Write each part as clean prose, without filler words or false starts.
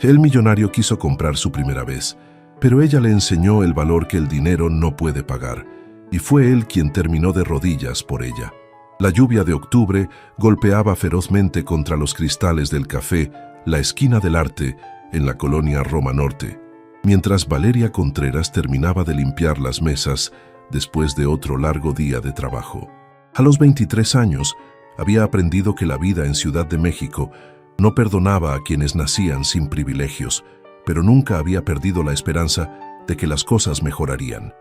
El millonario quiso comprar su primera vez, pero ella le enseñó el valor que el dinero no puede pagar, y fue él quien terminó de rodillas por ella. La lluvia de octubre golpeaba ferozmente contra los cristales del café La Esquina del Arte en la colonia Roma Norte, mientras Valeria Contreras terminaba de limpiar las mesas después de otro largo día de trabajo. A los 23 años, había aprendido que la vida en Ciudad de México no perdonaba a quienes nacían sin privilegios, pero nunca había perdido la esperanza de que las cosas mejorarían.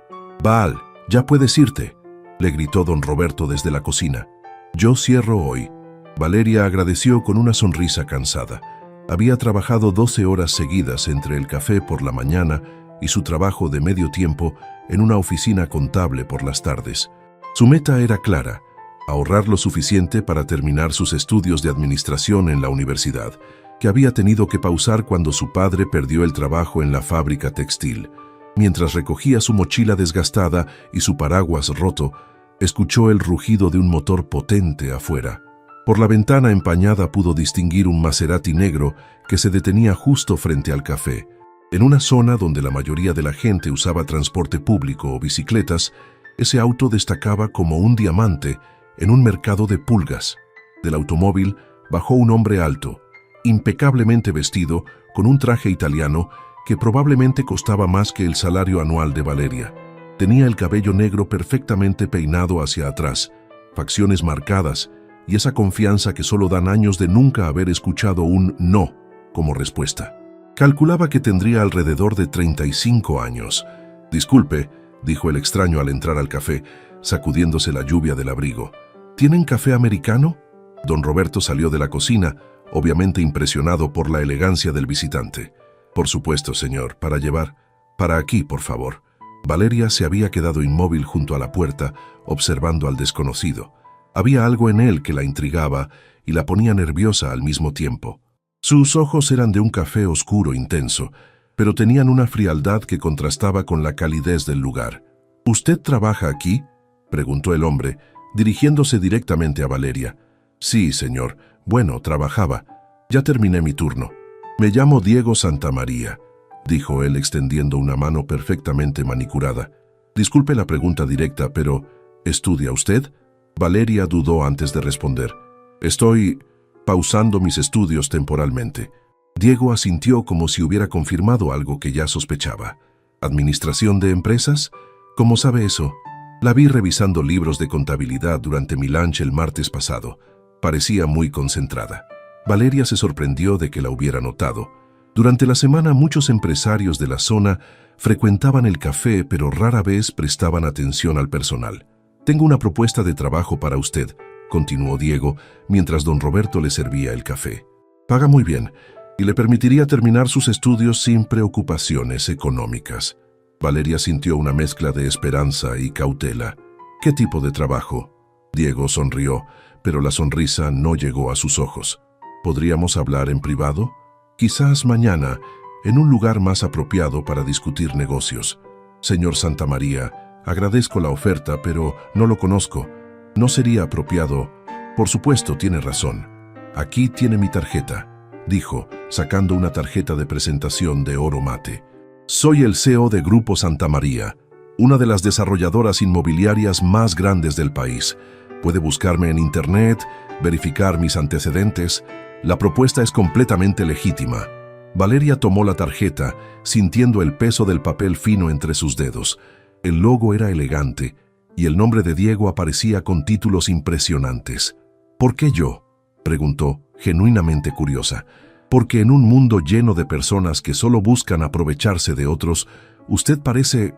«Val, ya puedes irte», le gritó don Roberto desde la cocina. «Yo cierro hoy». Valeria agradeció con una sonrisa cansada. Había trabajado 12 horas seguidas entre el café por la mañana y su trabajo de medio tiempo en una oficina contable por las tardes. Su meta era clara: ahorrar lo suficiente para terminar sus estudios de administración en la universidad, que había tenido que pausar cuando su padre perdió el trabajo en la fábrica textil. Mientras recogía su mochila desgastada y su paraguas roto, escuchó el rugido de un motor potente afuera. Por la ventana empañada pudo distinguir un Maserati negro que se detenía justo frente al café. En una zona donde la mayoría de la gente usaba transporte público o bicicletas, ese auto destacaba como un diamante en un mercado de pulgas. Del automóvil bajó un hombre alto, impecablemente vestido, con un traje italiano que probablemente costaba más que el salario anual de Valeria. Tenía el cabello negro perfectamente peinado hacia atrás, facciones marcadas y esa confianza que solo dan años de nunca haber escuchado un «no» como respuesta. Calculaba que tendría alrededor de 35 años. «Disculpe», dijo el extraño al entrar al café, sacudiéndose la lluvia del abrigo. «¿Tienen café americano?» Don Roberto salió de la cocina, obviamente impresionado por la elegancia del visitante. «Por supuesto, señor, para llevar. Para aquí, por favor». Valeria se había quedado inmóvil junto a la puerta, observando al desconocido. Había algo en él que la intrigaba y la ponía nerviosa al mismo tiempo. Sus ojos eran de un café oscuro intenso, pero tenían una frialdad que contrastaba con la calidez del lugar. «¿Usted trabaja aquí?», preguntó el hombre, dirigiéndose directamente a Valeria. «Sí, señor. Bueno, trabajaba. Ya terminé mi turno. Me llamo Diego Santamaría», dijo él extendiendo una mano perfectamente manicurada. «Disculpe la pregunta directa, pero ¿estudia usted?». Valeria dudó antes de responder. «Estoy pausando mis estudios temporalmente». Diego asintió como si hubiera confirmado algo que ya sospechaba. «¿Administración de empresas? ¿Cómo sabe eso?». «La vi revisando libros de contabilidad durante mi lunch el martes pasado. Parecía muy concentrada». Valeria se sorprendió de que la hubiera notado. Durante la semana muchos empresarios de la zona frecuentaban el café, pero rara vez prestaban atención al personal. «Tengo una propuesta de trabajo para usted», continuó Diego, mientras don Roberto le servía el café. «Paga muy bien y le permitiría terminar sus estudios sin preocupaciones económicas». Valeria sintió una mezcla de esperanza y cautela. «¿Qué tipo de trabajo?». Diego sonrió, pero la sonrisa no llegó a sus ojos. «¿Podríamos hablar en privado? Quizás mañana, en un lugar más apropiado para discutir negocios. Señor Santamaría, agradezco la oferta, pero no lo conozco. No sería apropiado». «Por supuesto, tiene razón. Aquí tiene mi tarjeta», dijo, sacando una tarjeta de presentación de oro mate. «Soy el CEO de Grupo Santamaría, una de las desarrolladoras inmobiliarias más grandes del país. Puede buscarme en Internet, verificar mis antecedentes. La propuesta es completamente legítima». Valeria tomó la tarjeta, sintiendo el peso del papel fino entre sus dedos. El logo era elegante y el nombre de Diego aparecía con títulos impresionantes. «¿Por qué yo?», preguntó, genuinamente curiosa. «Porque en un mundo lleno de personas que solo buscan aprovecharse de otros, usted parece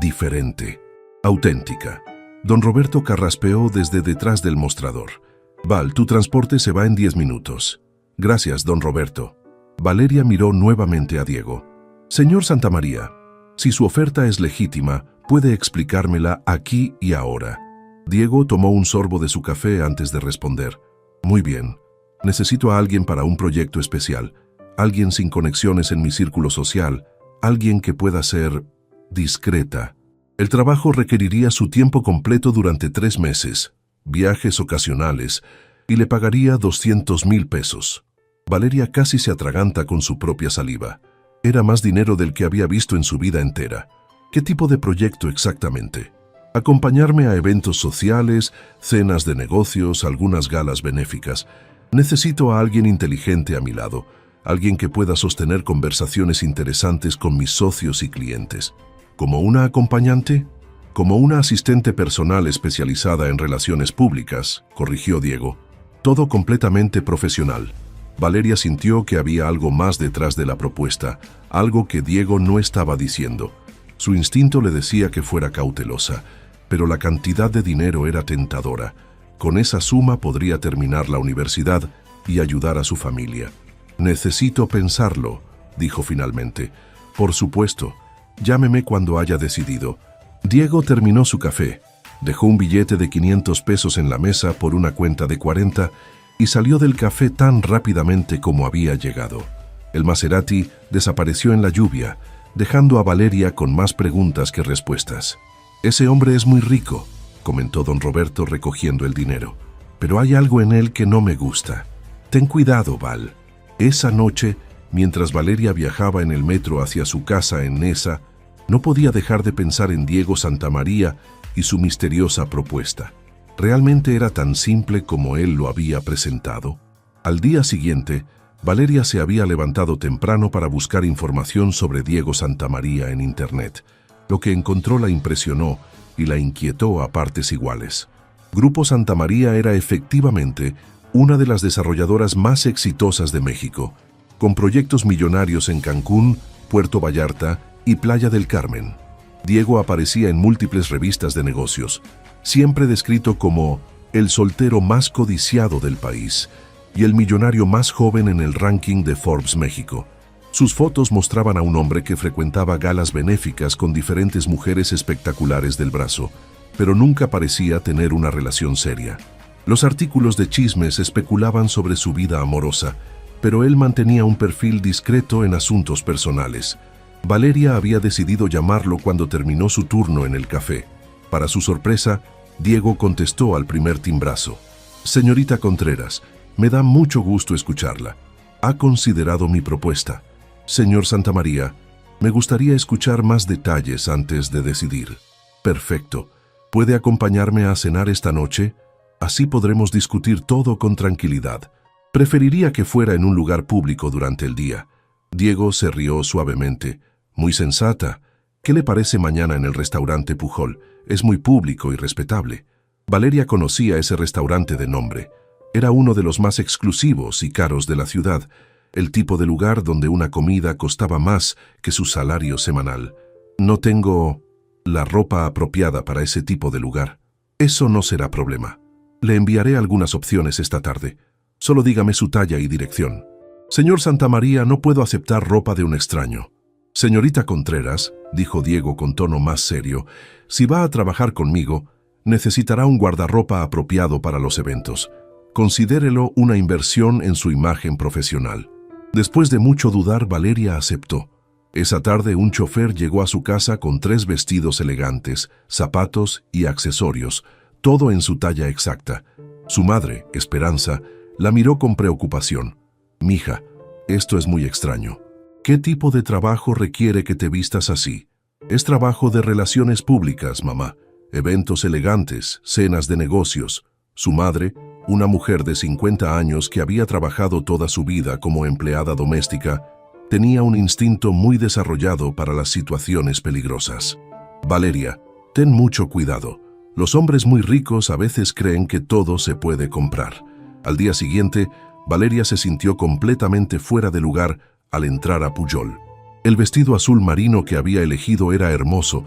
diferente, auténtica». Don Roberto carraspeó desde detrás del mostrador. «Val, tu transporte se va en 10 minutos». «Gracias, don Roberto». Valeria miró nuevamente a Diego. «Señor Santamaría, si su oferta es legítima, puede explicármela aquí y ahora». Diego tomó un sorbo de su café antes de responder. «Muy bien. Necesito a alguien para un proyecto especial, alguien sin conexiones en mi círculo social, alguien que pueda ser discreta. El trabajo requeriría su tiempo completo durante 3 meses, viajes ocasionales, y le pagaría 200,000 pesos». Valeria casi se atraganta con su propia saliva. Era más dinero del que había visto en su vida entera. ¿Qué tipo de proyecto exactamente? Acompañarme a eventos sociales, cenas de negocios, algunas galas benéficas. Necesito a alguien inteligente a mi lado, alguien que pueda sostener conversaciones interesantes con mis socios y clientes. ¿Como una acompañante? Como una asistente personal especializada en relaciones públicas, corrigió Diego. Todo completamente profesional. Valeria sintió que había algo más detrás de la propuesta, algo que Diego no estaba diciendo. Su instinto le decía que fuera cautelosa, pero la cantidad de dinero era tentadora. Con esa suma podría terminar la universidad y ayudar a su familia. Necesito pensarlo, dijo finalmente. Por supuesto, llámeme cuando haya decidido. Diego terminó su café, dejó un billete de 500 pesos en la mesa por una cuenta de 40 y salió del café tan rápidamente como había llegado. El Maserati desapareció en la lluvia, dejando a Valeria con más preguntas que respuestas. «Ese hombre es muy rico», comentó don Roberto recogiendo el dinero. «Pero hay algo en él que no me gusta. Ten cuidado, Val». Esa noche, mientras Valeria viajaba en el metro hacia su casa en Neza, no podía dejar de pensar en Diego Santamaría y su misteriosa propuesta. ¿Realmente era tan simple como él lo había presentado? Al día siguiente, Valeria se había levantado temprano para buscar información sobre Diego Santamaría en Internet. Lo que encontró la impresionó y la inquietó a partes iguales. Grupo Santamaría era efectivamente una de las desarrolladoras más exitosas de México, con proyectos millonarios en Cancún, Puerto Vallarta y Playa del Carmen. Diego aparecía en múltiples revistas de negocios, siempre descrito como el soltero más codiciado del país y el millonario más joven en el ranking de Forbes México. Sus fotos mostraban a un hombre que frecuentaba galas benéficas con diferentes mujeres espectaculares del brazo, pero nunca parecía tener una relación seria. Los artículos de chismes especulaban sobre su vida amorosa, pero él mantenía un perfil discreto en asuntos personales. Valeria había decidido llamarlo cuando terminó su turno en el café. Para su sorpresa, Diego contestó al primer timbrazo. «Señorita Contreras, me da mucho gusto escucharla. ¿Ha considerado mi propuesta? Señor Santamaría, me gustaría escuchar más detalles antes de decidir». «Perfecto. ¿Puede acompañarme a cenar esta noche? Así podremos discutir todo con tranquilidad. Preferiría que fuera en un lugar público durante el día». Diego se rió suavemente. «Muy sensata. ¿Qué le parece mañana en el restaurante Pujol? Es muy público y respetable». Valeria conocía ese restaurante de nombre. Era uno de los más exclusivos y caros de la ciudad, el tipo de lugar donde una comida costaba más que su salario semanal. «No tengo la ropa apropiada para ese tipo de lugar». «Eso no será problema. Le enviaré algunas opciones esta tarde. Solo dígame su talla y dirección». «Señor Santamaría, no puedo aceptar ropa de un extraño». «Señorita Contreras», dijo Diego con tono más serio, «si va a trabajar conmigo, necesitará un guardarropa apropiado para los eventos. Considérelo una inversión en su imagen profesional». Después de mucho dudar, Valeria aceptó. Esa tarde un chofer llegó a su casa con 3 vestidos elegantes, zapatos y accesorios, todo en su talla exacta. Su madre, Esperanza, la miró con preocupación. «Mija, esto es muy extraño. ¿Qué tipo de trabajo requiere que te vistas así?» «Es trabajo de relaciones públicas, mamá. Eventos elegantes, cenas de negocios». Su madre, una mujer de 50 años que había trabajado toda su vida como empleada doméstica, tenía un instinto muy desarrollado para las situaciones peligrosas. «Valeria, ten mucho cuidado. Los hombres muy ricos a veces creen que todo se puede comprar». Al día siguiente, Valeria se sintió completamente fuera de lugar al entrar a Pujol. El vestido azul marino que había elegido era hermoso,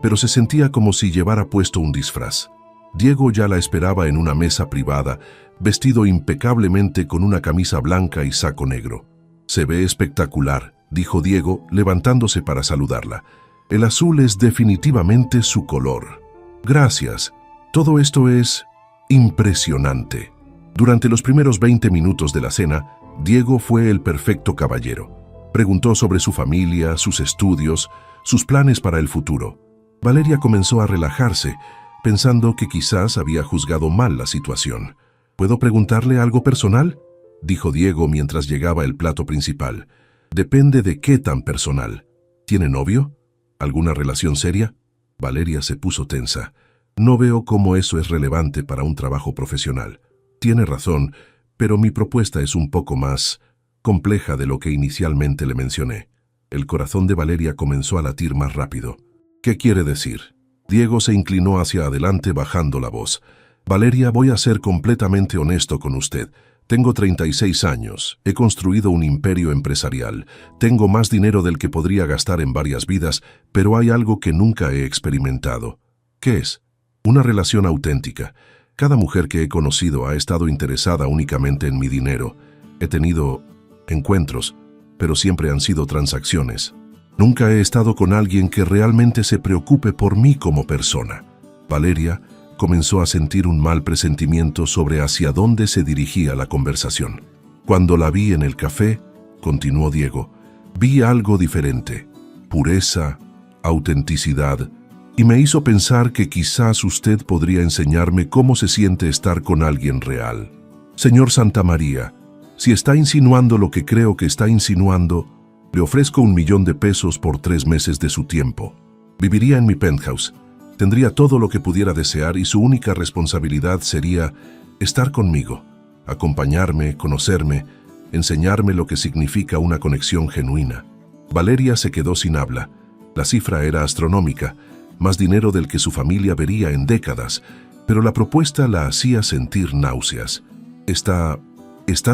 pero se sentía como si llevara puesto un disfraz. Diego ya la esperaba en una mesa privada, vestido impecablemente con una camisa blanca y saco negro. «Se ve espectacular», dijo Diego, levantándose para saludarla. «El azul es definitivamente su color». «Gracias. Todo esto es impresionante». Durante los primeros 20 minutos de la cena, Diego fue el perfecto caballero. Preguntó sobre su familia, sus estudios, sus planes para el futuro. Valeria comenzó a relajarse, pensando que quizás había juzgado mal la situación. «¿Puedo preguntarle algo personal?». dijo Diego mientras llegaba el plato principal. Depende de qué tan personal. ¿Tiene novio? ¿Alguna relación seria? Valeria se puso tensa. No veo cómo eso es relevante para un trabajo profesional. Tiene razón, pero mi propuesta es un poco más compleja de lo que inicialmente le mencioné. El corazón de Valeria comenzó a latir más rápido. ¿Qué quiere decir? Diego se inclinó hacia adelante bajando la voz. Valeria, voy a ser completamente honesto con usted. Tengo 36 años, he construido un imperio empresarial, tengo más dinero del que podría gastar en varias vidas, pero hay algo que nunca he experimentado. ¿Qué es? Una relación auténtica. Cada mujer que he conocido ha estado interesada únicamente en mi dinero. He tenido encuentros, pero siempre han sido transacciones. Nunca he estado con alguien que realmente se preocupe por mí como persona. Valeria comenzó a sentir un mal presentimiento sobre hacia dónde se dirigía la conversación. Cuando la vi en el café, continuó Diego, vi algo diferente, pureza, autenticidad, y me hizo pensar que quizás usted podría enseñarme cómo se siente estar con alguien real. Señor Santamaría, si está insinuando lo que creo que está insinuando, le ofrezco $1.000.000 por 3 meses de su tiempo. Viviría en mi penthouse. Tendría todo lo que pudiera desear y su única responsabilidad sería estar conmigo, acompañarme, conocerme, enseñarme lo que significa una conexión genuina. Valeria se quedó sin habla. La cifra era astronómica, más dinero del que su familia vería en décadas, pero la propuesta la hacía sentir náuseas. ¿Está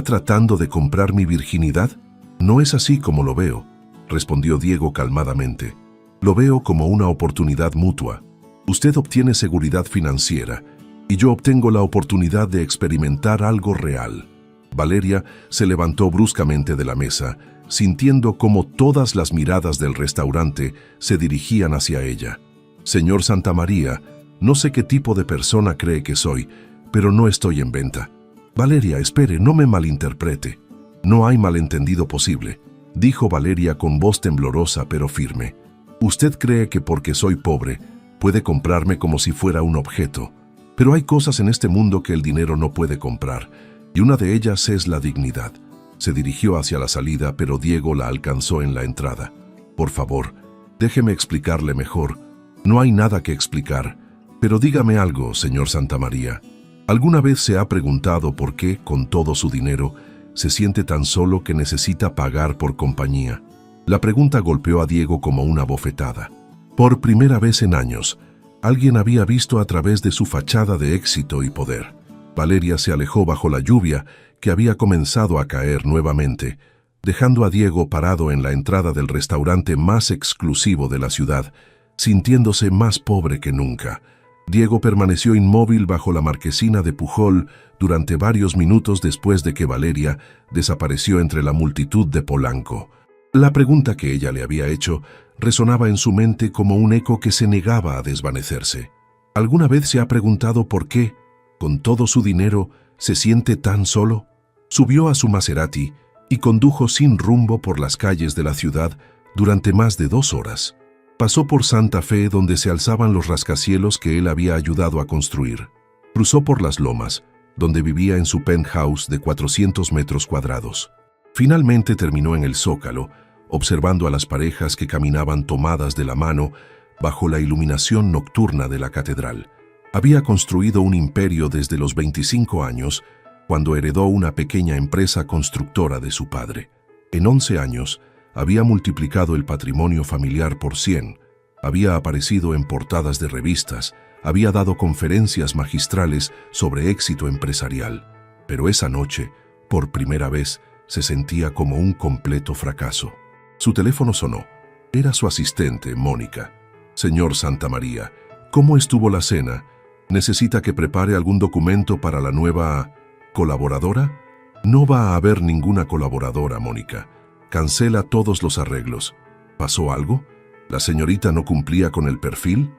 tratando de comprar mi virginidad? No es así como lo veo, respondió Diego calmadamente. Lo veo como una oportunidad mutua. Usted obtiene seguridad financiera y yo obtengo la oportunidad de experimentar algo real. Valeria se levantó bruscamente de la mesa, sintiendo cómo todas las miradas del restaurante se dirigían hacia ella. Señor Santamaría, no sé qué tipo de persona cree que soy, pero no estoy en venta. Valeria, espere, no me malinterprete. No hay malentendido posible, dijo Valeria con voz temblorosa pero firme. Usted cree que porque soy pobre, puede comprarme como si fuera un objeto, pero hay cosas en este mundo que el dinero no puede comprar, y una de ellas es la dignidad. Se dirigió hacia la salida, pero Diego la alcanzó en la entrada. Por favor, déjeme explicarle mejor. No hay nada que explicar, pero dígame algo, señor Santamaría. ¿Alguna vez se ha preguntado por qué, con todo su dinero, se siente tan solo que necesita pagar por compañía? La pregunta golpeó a Diego como una bofetada. Por primera vez en años, alguien había visto a través de su fachada de éxito y poder. Valeria se alejó bajo la lluvia que había comenzado a caer nuevamente, dejando a Diego parado en la entrada del restaurante más exclusivo de la ciudad, sintiéndose más pobre que nunca. Diego permaneció inmóvil bajo la marquesina de Pujol durante varios minutos después de que Valeria desapareció entre la multitud de Polanco. La pregunta que ella le había hecho resonaba en su mente como un eco que se negaba a desvanecerse. ¿Alguna vez se ha preguntado por qué, con todo su dinero, se siente tan solo? Subió a su Maserati y condujo sin rumbo por las calles de la ciudad durante más de 2 horas. Pasó por Santa Fe, donde se alzaban los rascacielos que él había ayudado a construir. Cruzó por las lomas, donde vivía en su penthouse de 400 metros cuadrados. Finalmente terminó en el Zócalo, observando a las parejas que caminaban tomadas de la mano bajo la iluminación nocturna de la catedral. Había construido un imperio desde los 25 años, cuando heredó una pequeña empresa constructora de su padre. En 11 años, había multiplicado el patrimonio familiar por 100, había aparecido en portadas de revistas, había dado conferencias magistrales sobre éxito empresarial. Pero esa noche, por primera vez, se sentía como un completo fracaso. Su teléfono sonó. Era su asistente, Mónica. Señor Santamaría, ¿cómo estuvo la cena? ¿Necesita que prepare algún documento para la nueva colaboradora? No va a haber ninguna colaboradora, Mónica. Cancela todos los arreglos. ¿Pasó algo? ¿La señorita no cumplía con el perfil?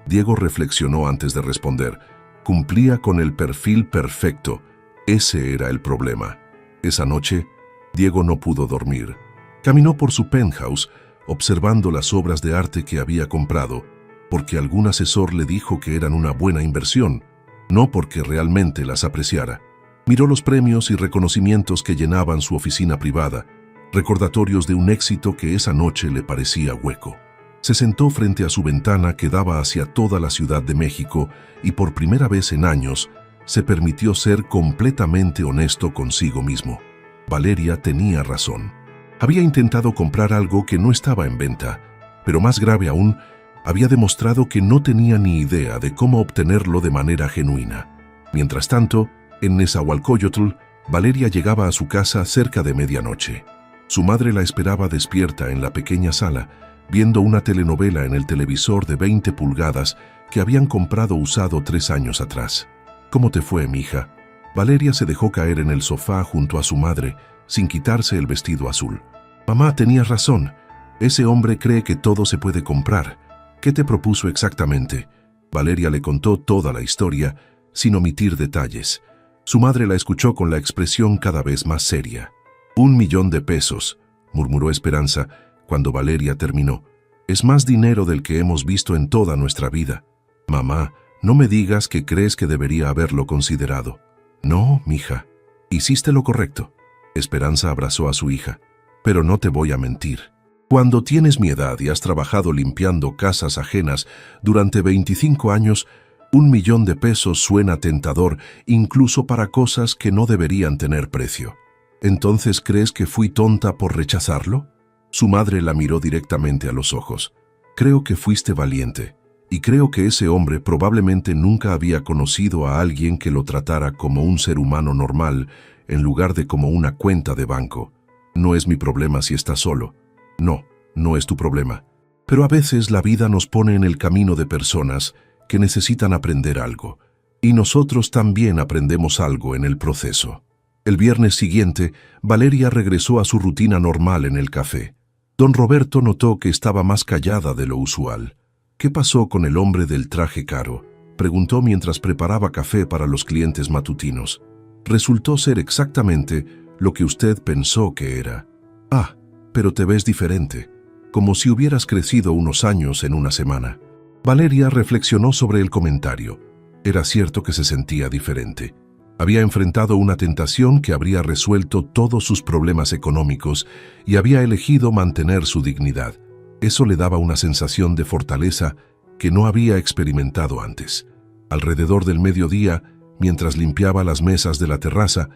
Diego reflexionó antes de responder. Cumplía con el perfil perfecto. Ese era el problema. Esa noche, Diego no pudo dormir. Caminó por su penthouse, observando las obras de arte que había comprado, porque algún asesor le dijo que eran una buena inversión, no porque realmente las apreciara. Miró los premios y reconocimientos que llenaban su oficina privada, recordatorios de un éxito que esa noche le parecía hueco. Se sentó frente a su ventana que daba hacia toda la Ciudad de México y por primera vez en años se permitió ser completamente honesto consigo mismo. Valeria tenía razón. Había intentado comprar algo que no estaba en venta, pero más grave aún, había demostrado que no tenía ni idea de cómo obtenerlo de manera genuina. Mientras tanto, en Nezahualcóyotl, Valeria llegaba a su casa cerca de medianoche. Su madre la esperaba despierta en la pequeña sala, viendo una telenovela en el televisor de 20 pulgadas que habían comprado usado 3 años atrás. ¿Cómo te fue, mija? Valeria se dejó caer en el sofá junto a su madre, sin quitarse el vestido azul. Mamá, tenías razón. Ese hombre cree que todo se puede comprar. ¿Qué te propuso exactamente? Valeria le contó toda la historia, sin omitir detalles. Su madre la escuchó con la expresión cada vez más seria. 1 millón de pesos, murmuró Esperanza cuando Valeria terminó. Es más dinero del que hemos visto en toda nuestra vida. Mamá, no me digas que crees que debería haberlo considerado. No, mija, hiciste lo correcto. Esperanza abrazó a su hija. Pero no te voy a mentir. Cuando tienes mi edad y has trabajado limpiando casas ajenas durante 25 años, 1 millón de pesos suena tentador incluso para cosas que no deberían tener precio. ¿Entonces crees que fui tonta por rechazarlo? Su madre la miró directamente a los ojos. Creo que fuiste valiente, y creo que ese hombre probablemente nunca había conocido a alguien que lo tratara como un ser humano normal en lugar de como una cuenta de banco. No es mi problema si estás solo. No, no es tu problema. Pero a veces la vida nos pone en el camino de personas que necesitan aprender algo, y nosotros también aprendemos algo en el proceso. El viernes siguiente, Valeria regresó a su rutina normal en el café. Don Roberto notó que estaba más callada de lo usual. ¿Qué pasó con el hombre del traje caro?, preguntó mientras preparaba café para los clientes matutinos. Resultó ser exactamente lo que usted pensó que era. Ah, pero te ves diferente, como si hubieras crecido unos años en una semana. Valeria reflexionó sobre el comentario. Era cierto que se sentía diferente. Había enfrentado una tentación que habría resuelto todos sus problemas económicos y había elegido mantener su dignidad. Eso le daba una sensación de fortaleza que no había experimentado antes. Alrededor del mediodía, mientras limpiaba las mesas de la terraza,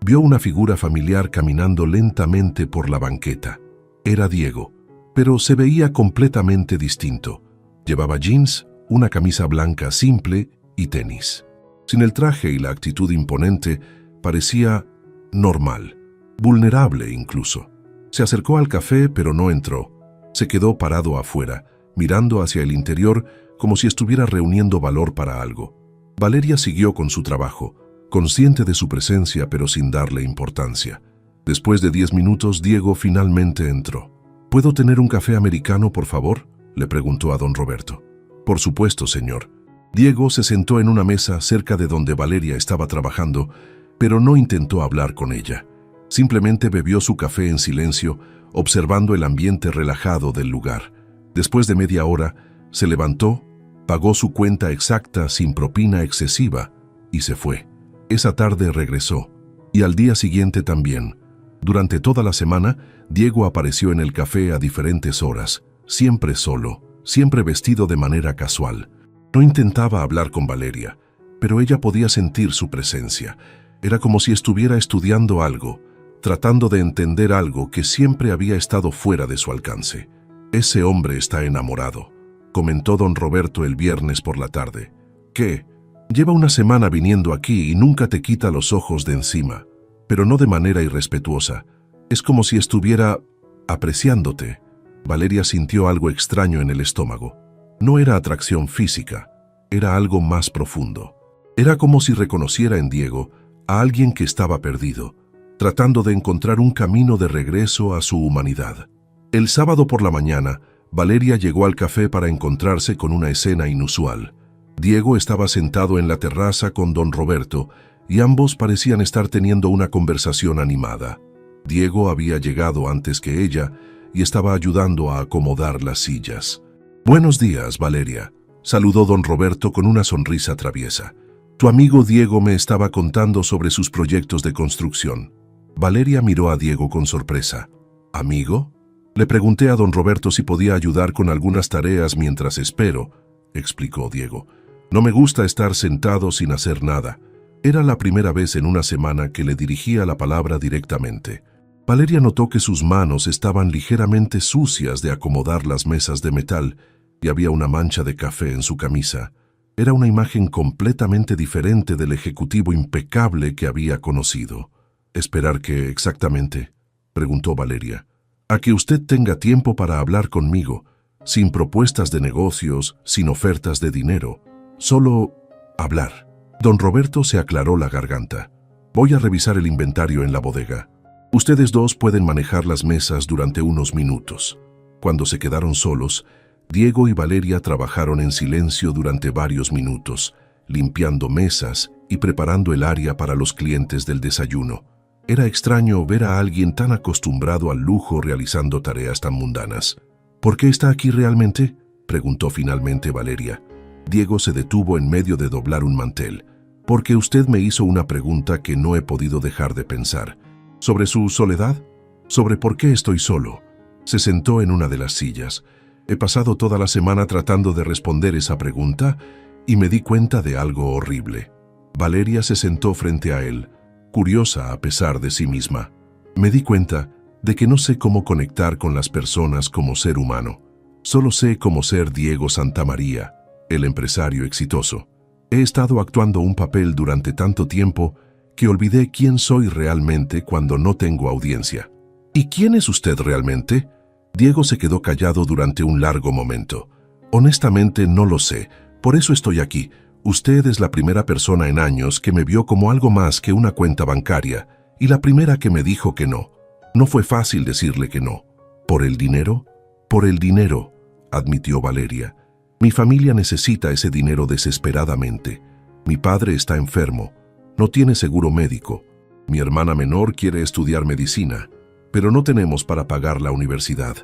vio una figura familiar caminando lentamente por la banqueta. Era Diego, pero se veía completamente distinto. Llevaba jeans, una camisa blanca simple y tenis. Sin el traje y la actitud imponente, parecía normal, vulnerable incluso. Se acercó al café, pero no entró. Se quedó parado afuera, mirando hacia el interior como si estuviera reuniendo valor para algo. Valeria siguió con su trabajo, consciente de su presencia pero sin darle importancia. Después de 10 minutos, Diego finalmente entró. ¿Puedo tener un café americano, por favor?, le preguntó a don Roberto. Por supuesto, señor. Diego se sentó en una mesa cerca de donde Valeria estaba trabajando, pero no intentó hablar con ella. Simplemente bebió su café en silencio, observando el ambiente relajado del lugar. Después de media hora, se levantó, pagó su cuenta exacta sin propina excesiva y se fue. Esa tarde regresó, y al día siguiente también. Durante toda la semana, Diego apareció en el café a diferentes horas, siempre solo, siempre vestido de manera casual. No intentaba hablar con Valeria, pero ella podía sentir su presencia. Era como si estuviera estudiando algo, tratando de entender algo que siempre había estado fuera de su alcance. Ese hombre está enamorado, comentó don Roberto el viernes por la tarde. ¿Qué? Lleva una semana viniendo aquí y nunca te quita los ojos de encima, pero no de manera irrespetuosa. Es como si estuviera apreciándote. Valeria sintió algo extraño en el estómago. No era atracción física, era algo más profundo. Era como si reconociera en Diego a alguien que estaba perdido, tratando de encontrar un camino de regreso a su humanidad. El sábado por la mañana, Valeria llegó al café para encontrarse con una escena inusual. Diego estaba sentado en la terraza con don Roberto y ambos parecían estar teniendo una conversación animada. Diego había llegado antes que ella y estaba ayudando a acomodar las sillas. «Buenos días, Valeria», saludó don Roberto con una sonrisa traviesa. Tu amigo Diego me estaba contando sobre sus proyectos de construcción. Valeria miró a Diego con sorpresa. ¿Amigo? Le pregunté a don Roberto si podía ayudar con algunas tareas mientras espero, explicó Diego. No me gusta estar sentado sin hacer nada. Era la primera vez en una semana que le dirigía la palabra directamente. Valeria notó que sus manos estaban ligeramente sucias de acomodar las mesas de metal y había una mancha de café en su camisa. Era una imagen completamente diferente del ejecutivo impecable que había conocido. ¿Esperar qué exactamente?, preguntó Valeria. A que usted tenga tiempo para hablar conmigo, sin propuestas de negocios, sin ofertas de dinero. Solo hablar. Don Roberto se aclaró la garganta. Voy a revisar el inventario en la bodega. Ustedes dos pueden manejar las mesas durante unos minutos. Cuando se quedaron solos, Diego y Valeria trabajaron en silencio durante varios minutos, limpiando mesas y preparando el área para los clientes del desayuno. Era extraño ver a alguien tan acostumbrado al lujo realizando tareas tan mundanas. ¿Por qué está aquí realmente?, preguntó finalmente Valeria. Diego se detuvo en medio de doblar un mantel. Porque usted me hizo una pregunta que no he podido dejar de pensar. ¿Sobre su soledad? ¿Sobre por qué estoy solo? Se sentó en una de las sillas. He pasado toda la semana tratando de responder esa pregunta y me di cuenta de algo horrible. Valeria se sentó frente a él, curiosa a pesar de sí misma. Me di cuenta de que no sé cómo conectar con las personas como ser humano. Solo sé cómo ser Diego Santamaría, el empresario exitoso. He estado actuando un papel durante tanto tiempo que olvidé quién soy realmente cuando no tengo audiencia. ¿Y quién es usted realmente? Diego se quedó callado durante un largo momento. Honestamente no lo sé, por eso estoy aquí. Usted es la primera persona en años que me vio como algo más que una cuenta bancaria y la primera que me dijo que no. No fue fácil decirle que no. ¿Por el dinero? Por el dinero, admitió Valeria. Mi familia necesita ese dinero desesperadamente. Mi padre está enfermo, no tiene seguro médico. Mi hermana menor quiere estudiar medicina, pero no tenemos para pagar la universidad.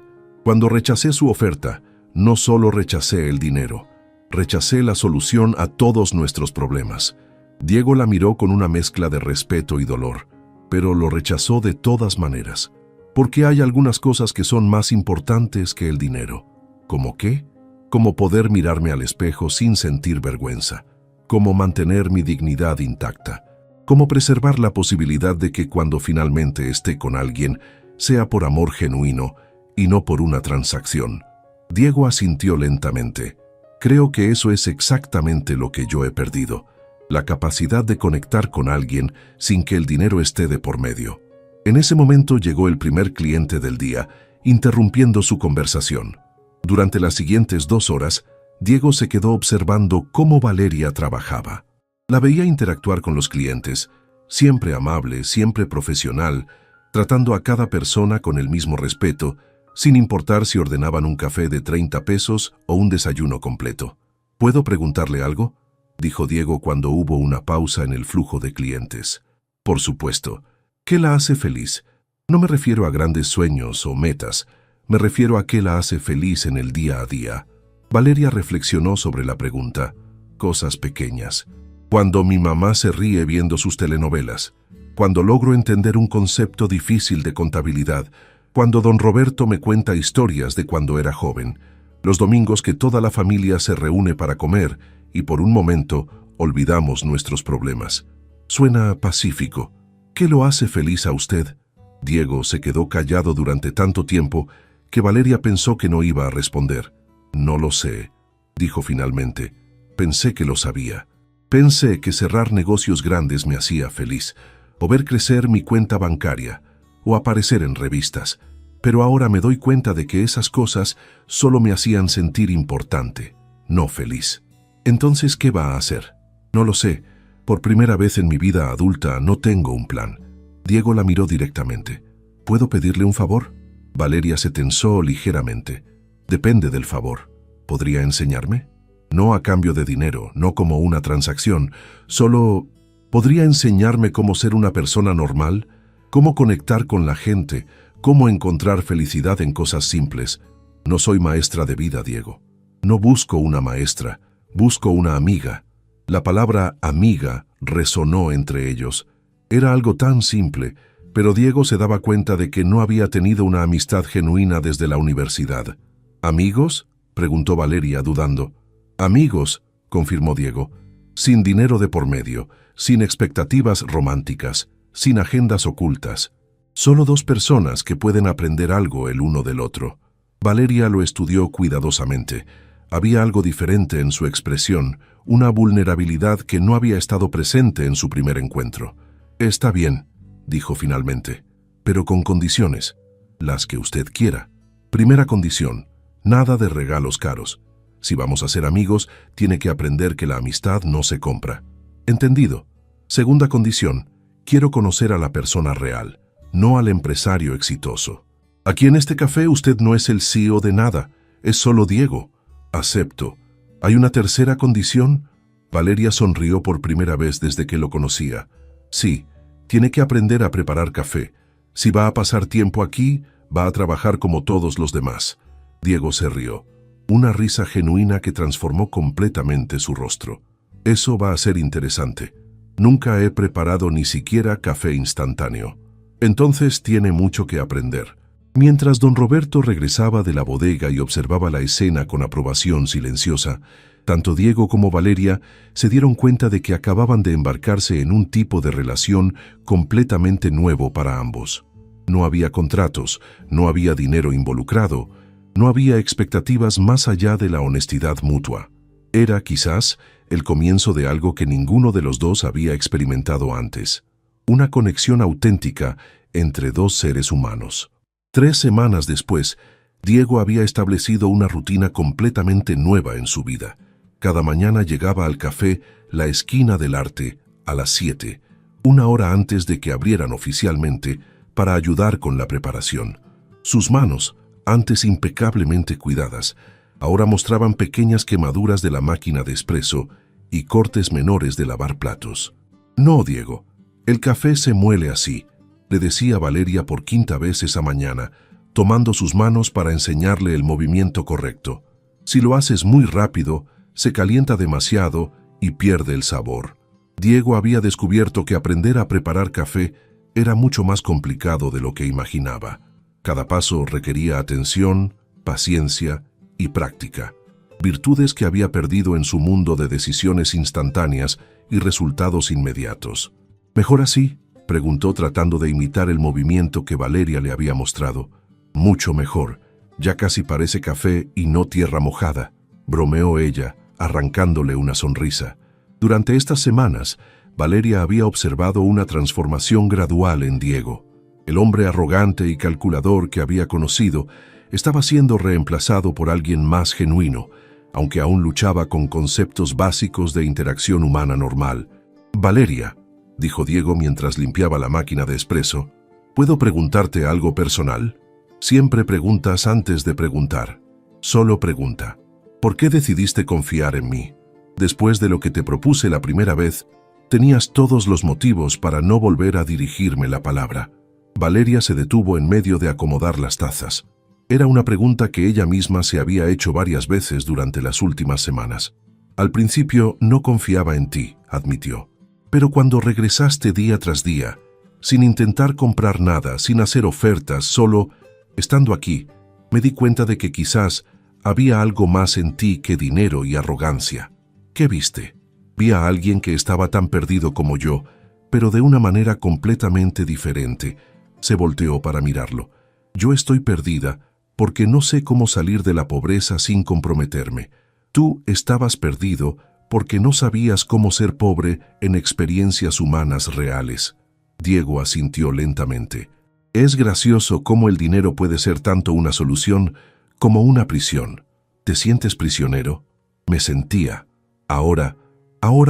Cuando rechacé su oferta, no solo rechacé el dinero, rechacé la solución a todos nuestros problemas. Diego la miró con una mezcla de respeto y dolor, pero lo rechazó de todas maneras, porque hay algunas cosas que son más importantes que el dinero. ¿Cómo qué? Como poder mirarme al espejo sin sentir vergüenza, como mantener mi dignidad intacta, como preservar la posibilidad de que cuando finalmente esté con alguien, sea por amor genuino y no por una transacción. Diego asintió lentamente. Creo que eso es exactamente lo que yo he perdido, la capacidad de conectar con alguien sin que el dinero esté de por medio. En ese momento llegó el primer cliente del día, interrumpiendo su conversación. Durante las siguientes 2 horas, Diego se quedó observando cómo Valeria trabajaba. La veía interactuar con los clientes, siempre amable, siempre profesional, tratando a cada persona con el mismo respeto, sin importar si ordenaban un café de 30 pesos o un desayuno completo. ¿Puedo preguntarle algo?, dijo Diego cuando hubo una pausa en el flujo de clientes. Por supuesto. ¿Qué la hace feliz? No me refiero a grandes sueños o metas, me refiero a qué la hace feliz en el día a día. Valeria reflexionó sobre la pregunta. Cosas pequeñas. Cuando mi mamá se ríe viendo sus telenovelas. Cuando logro entender un concepto difícil de contabilidad. Cuando don Roberto me cuenta historias de cuando era joven. Los domingos que toda la familia se reúne para comer y por un momento olvidamos nuestros problemas. Suena pacífico. ¿Qué lo hace feliz a usted? Diego se quedó callado durante tanto tiempo que Valeria pensó que no iba a responder. No lo sé, dijo finalmente. Pensé que lo sabía. Pensé que cerrar negocios grandes me hacía feliz, o ver crecer mi cuenta bancaria, o aparecer en revistas. Pero ahora me doy cuenta de que esas cosas solo me hacían sentir importante, no feliz. Entonces, ¿qué va a hacer? No lo sé. Por primera vez en mi vida adulta no tengo un plan. Diego la miró directamente. ¿Puedo pedirle un favor? Valeria se tensó ligeramente. Depende del favor. ¿Podría enseñarme? No a cambio de dinero, no como una transacción. Solo, ¿podría enseñarme cómo ser una persona normal? ¿Cómo conectar con la gente? ¿Cómo encontrar felicidad en cosas simples? No soy maestra de vida, Diego. No busco una maestra, busco una amiga. La palabra amiga resonó entre ellos. Era algo tan simple, pero Diego se daba cuenta de que no había tenido una amistad genuina desde la universidad. ¿Amigos?, preguntó Valeria, dudando. Amigos, confirmó Diego, sin dinero de por medio, sin expectativas románticas, sin agendas ocultas. Solo dos personas que pueden aprender algo el uno del otro. Valeria lo estudió cuidadosamente. Había algo diferente en su expresión, una vulnerabilidad que no había estado presente en su primer encuentro. Está bien, dijo finalmente, pero con condiciones, las que usted quiera. Primera condición, nada de regalos caros. Si vamos a ser amigos, tiene que aprender que la amistad no se compra. Entendido. Segunda condición, quiero conocer a la persona real, no al empresario exitoso. Aquí en este café usted no es el CEO de nada, es solo Diego. Acepto. ¿Hay una tercera condición? Valeria sonrió por primera vez desde que lo conocía. Sí, tiene que aprender a preparar café. Si va a pasar tiempo aquí, va a trabajar como todos los demás. Diego se rió. Una risa genuina que transformó completamente su rostro. Eso va a ser interesante. Nunca he preparado ni siquiera café instantáneo. Entonces tiene mucho que aprender. Mientras don Roberto regresaba de la bodega y observaba la escena con aprobación silenciosa, tanto Diego como Valeria se dieron cuenta de que acababan de embarcarse en un tipo de relación completamente nuevo para ambos. No había contratos, no había dinero involucrado, no había expectativas más allá de la honestidad mutua. Era, quizás, el comienzo de algo que ninguno de los dos había experimentado antes. Una conexión auténtica entre dos seres humanos. 3 semanas después, Diego había establecido una rutina completamente nueva en su vida. Cada mañana llegaba al café La Esquina del Arte a las 7, una hora antes de que abrieran oficialmente, para ayudar con la preparación. Sus manos, antes impecablemente cuidadas, ahora mostraban pequeñas quemaduras de la máquina de espresso y cortes menores de lavar platos. No, Diego, el café se muele así, le decía Valeria por 5ª vez esa mañana, tomando sus manos para enseñarle el movimiento correcto. Si lo haces muy rápido, se calienta demasiado y pierde el sabor. Diego había descubierto que aprender a preparar café era mucho más complicado de lo que imaginaba. Cada paso requería atención, paciencia y práctica, virtudes que había perdido en su mundo de decisiones instantáneas y resultados inmediatos. ¿Mejor así?, preguntó tratando de imitar el movimiento que Valeria le había mostrado. Mucho mejor, ya casi parece café y no tierra mojada, bromeó ella, arrancándole una sonrisa. Durante estas semanas, Valeria había observado una transformación gradual en Diego. El hombre arrogante y calculador que había conocido estaba siendo reemplazado por alguien más genuino, aunque aún luchaba con conceptos básicos de interacción humana normal. Valeria, dijo Diego mientras limpiaba la máquina de espresso, ¿puedo preguntarte algo personal? Siempre preguntas antes de preguntar. Solo pregunta. ¿Por qué decidiste confiar en mí? Después de lo que te propuse la primera vez, tenías todos los motivos para no volver a dirigirme la palabra. Valeria se detuvo en medio de acomodar las tazas. Era una pregunta que ella misma se había hecho varias veces durante las últimas semanas. Al principio no confiaba en ti, admitió. Pero cuando regresaste día tras día, sin intentar comprar nada, sin hacer ofertas, solo estando aquí, me di cuenta de que quizás había algo más en ti que dinero y arrogancia. ¿Qué viste? Vi a alguien que estaba tan perdido como yo, pero de una manera completamente diferente. Se volteó para mirarlo. Yo estoy perdida porque no sé cómo salir de la pobreza sin comprometerme. Tú estabas perdido porque no sabías cómo ser pobre en experiencias humanas reales. Diego asintió lentamente. Es gracioso cómo el dinero puede ser tanto una solución como una prisión. ¿Te sientes prisionero? Me sentía. Ahora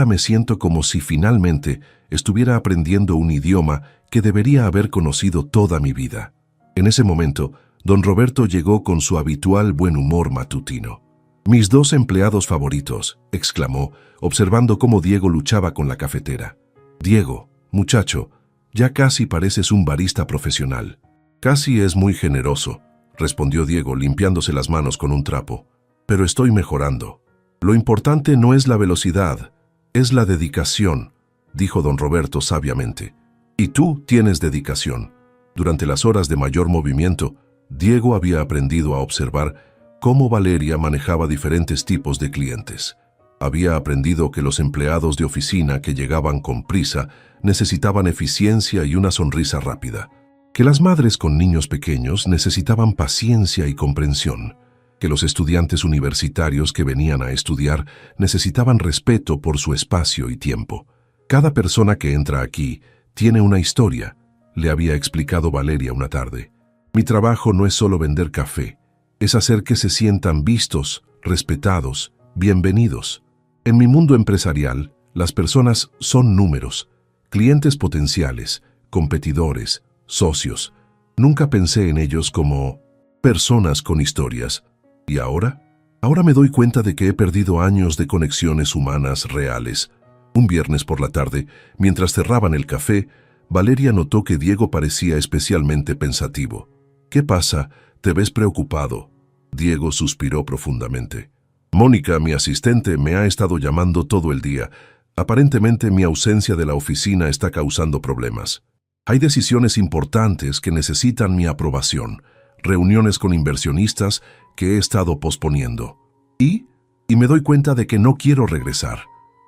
me siento como si finalmente estuviera aprendiendo un idioma que debería haber conocido toda mi vida. En ese momento, don Roberto llegó con su habitual buen humor matutino. «Mis 2 empleados favoritos», exclamó, observando cómo Diego luchaba con la cafetera. «Diego, muchacho, ya casi pareces un barista profesional». «Casi es muy generoso», respondió Diego limpiándose las manos con un trapo. «Pero estoy mejorando. Lo importante no es la velocidad, Es la dedicación, dijo don Roberto sabiamente. Y tú tienes dedicación. Durante las horas de mayor movimiento, Diego había aprendido a observar cómo Valeria manejaba diferentes tipos de clientes. Había aprendido que los empleados de oficina que llegaban con prisa necesitaban eficiencia y una sonrisa rápida, que las madres con niños pequeños necesitaban paciencia y comprensión, que los estudiantes universitarios que venían a estudiar necesitaban respeto por su espacio y tiempo. Cada persona que entra aquí tiene una historia, le había explicado Valeria una tarde. Mi trabajo no es solo vender café, es hacer que se sientan vistos, respetados, bienvenidos. En mi mundo empresarial, las personas son números, clientes potenciales, competidores, socios. Nunca pensé en ellos como personas con historias. ¿Y ahora? Ahora me doy cuenta de que he perdido años de conexiones humanas reales. Un viernes por la tarde, mientras cerraban el café, Valeria notó que Diego parecía especialmente pensativo. ¿Qué pasa? ¿Te ves preocupado? Diego suspiró profundamente. Mónica, mi asistente, me ha estado llamando todo el día. Aparentemente mi ausencia de la oficina está causando problemas. Hay decisiones importantes que necesitan mi aprobación, reuniones con inversionistas que he estado posponiendo. Y me doy cuenta de que no quiero regresar.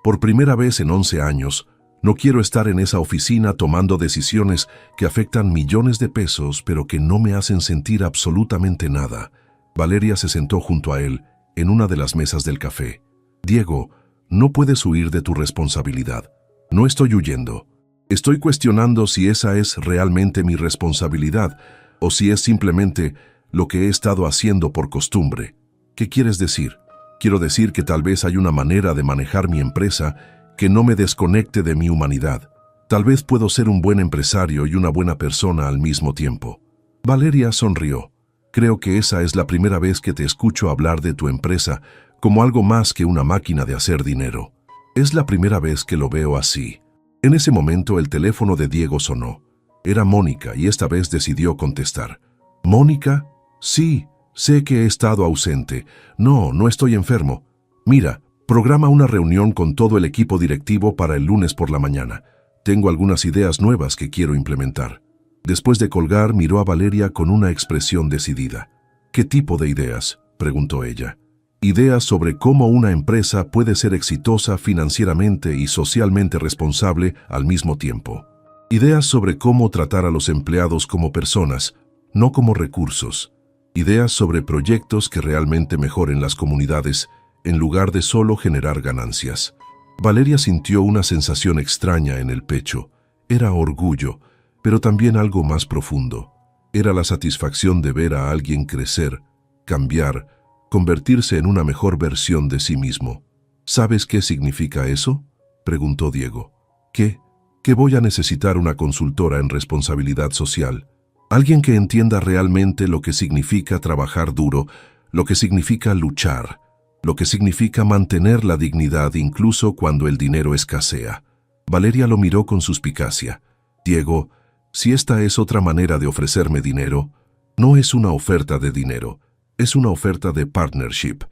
Por primera vez en 11 años, no quiero estar en esa oficina tomando decisiones que afectan millones de pesos, pero que no me hacen sentir absolutamente nada. Valeria se sentó junto a él, en una de las mesas del café. Diego, no puedes huir de tu responsabilidad. No estoy huyendo. Estoy cuestionando si esa es realmente mi responsabilidad o si es simplemente lo que he estado haciendo por costumbre. ¿Qué quieres decir? Quiero decir que tal vez hay una manera de manejar mi empresa que no me desconecte de mi humanidad. Tal vez puedo ser un buen empresario y una buena persona al mismo tiempo. Valeria sonrió. Creo que esa es la primera vez que te escucho hablar de tu empresa como algo más que una máquina de hacer dinero. Es la primera vez que lo veo así. En ese momento el teléfono de Diego sonó. Era Mónica y esta vez decidió contestar. ¿Mónica? Sí, sé que he estado ausente. No estoy enfermo. Mira, programa una reunión con todo el equipo directivo para el lunes por la mañana. Tengo algunas ideas nuevas que quiero implementar. Después de colgar, miró a Valeria con una expresión decidida. ¿Qué tipo de ideas?, preguntó ella. Ideas sobre cómo una empresa puede ser exitosa financieramente y socialmente responsable al mismo tiempo. Ideas sobre cómo tratar a los empleados como personas, no como recursos. Ideas sobre proyectos que realmente mejoren las comunidades, en lugar de solo generar ganancias. Valeria sintió una sensación extraña en el pecho. Era orgullo, pero también algo más profundo. Era la satisfacción de ver a alguien crecer, cambiar, convertirse en una mejor versión de sí mismo. ¿Sabes qué significa eso?, preguntó Diego. ¿Qué? Que voy a necesitar una consultora en responsabilidad social. Alguien que entienda realmente lo que significa trabajar duro, lo que significa luchar, lo que significa mantener la dignidad incluso cuando el dinero escasea. Valeria lo miró con suspicacia. Diego, si esta es otra manera de ofrecerme dinero, no es una oferta de dinero, es una oferta de partnership.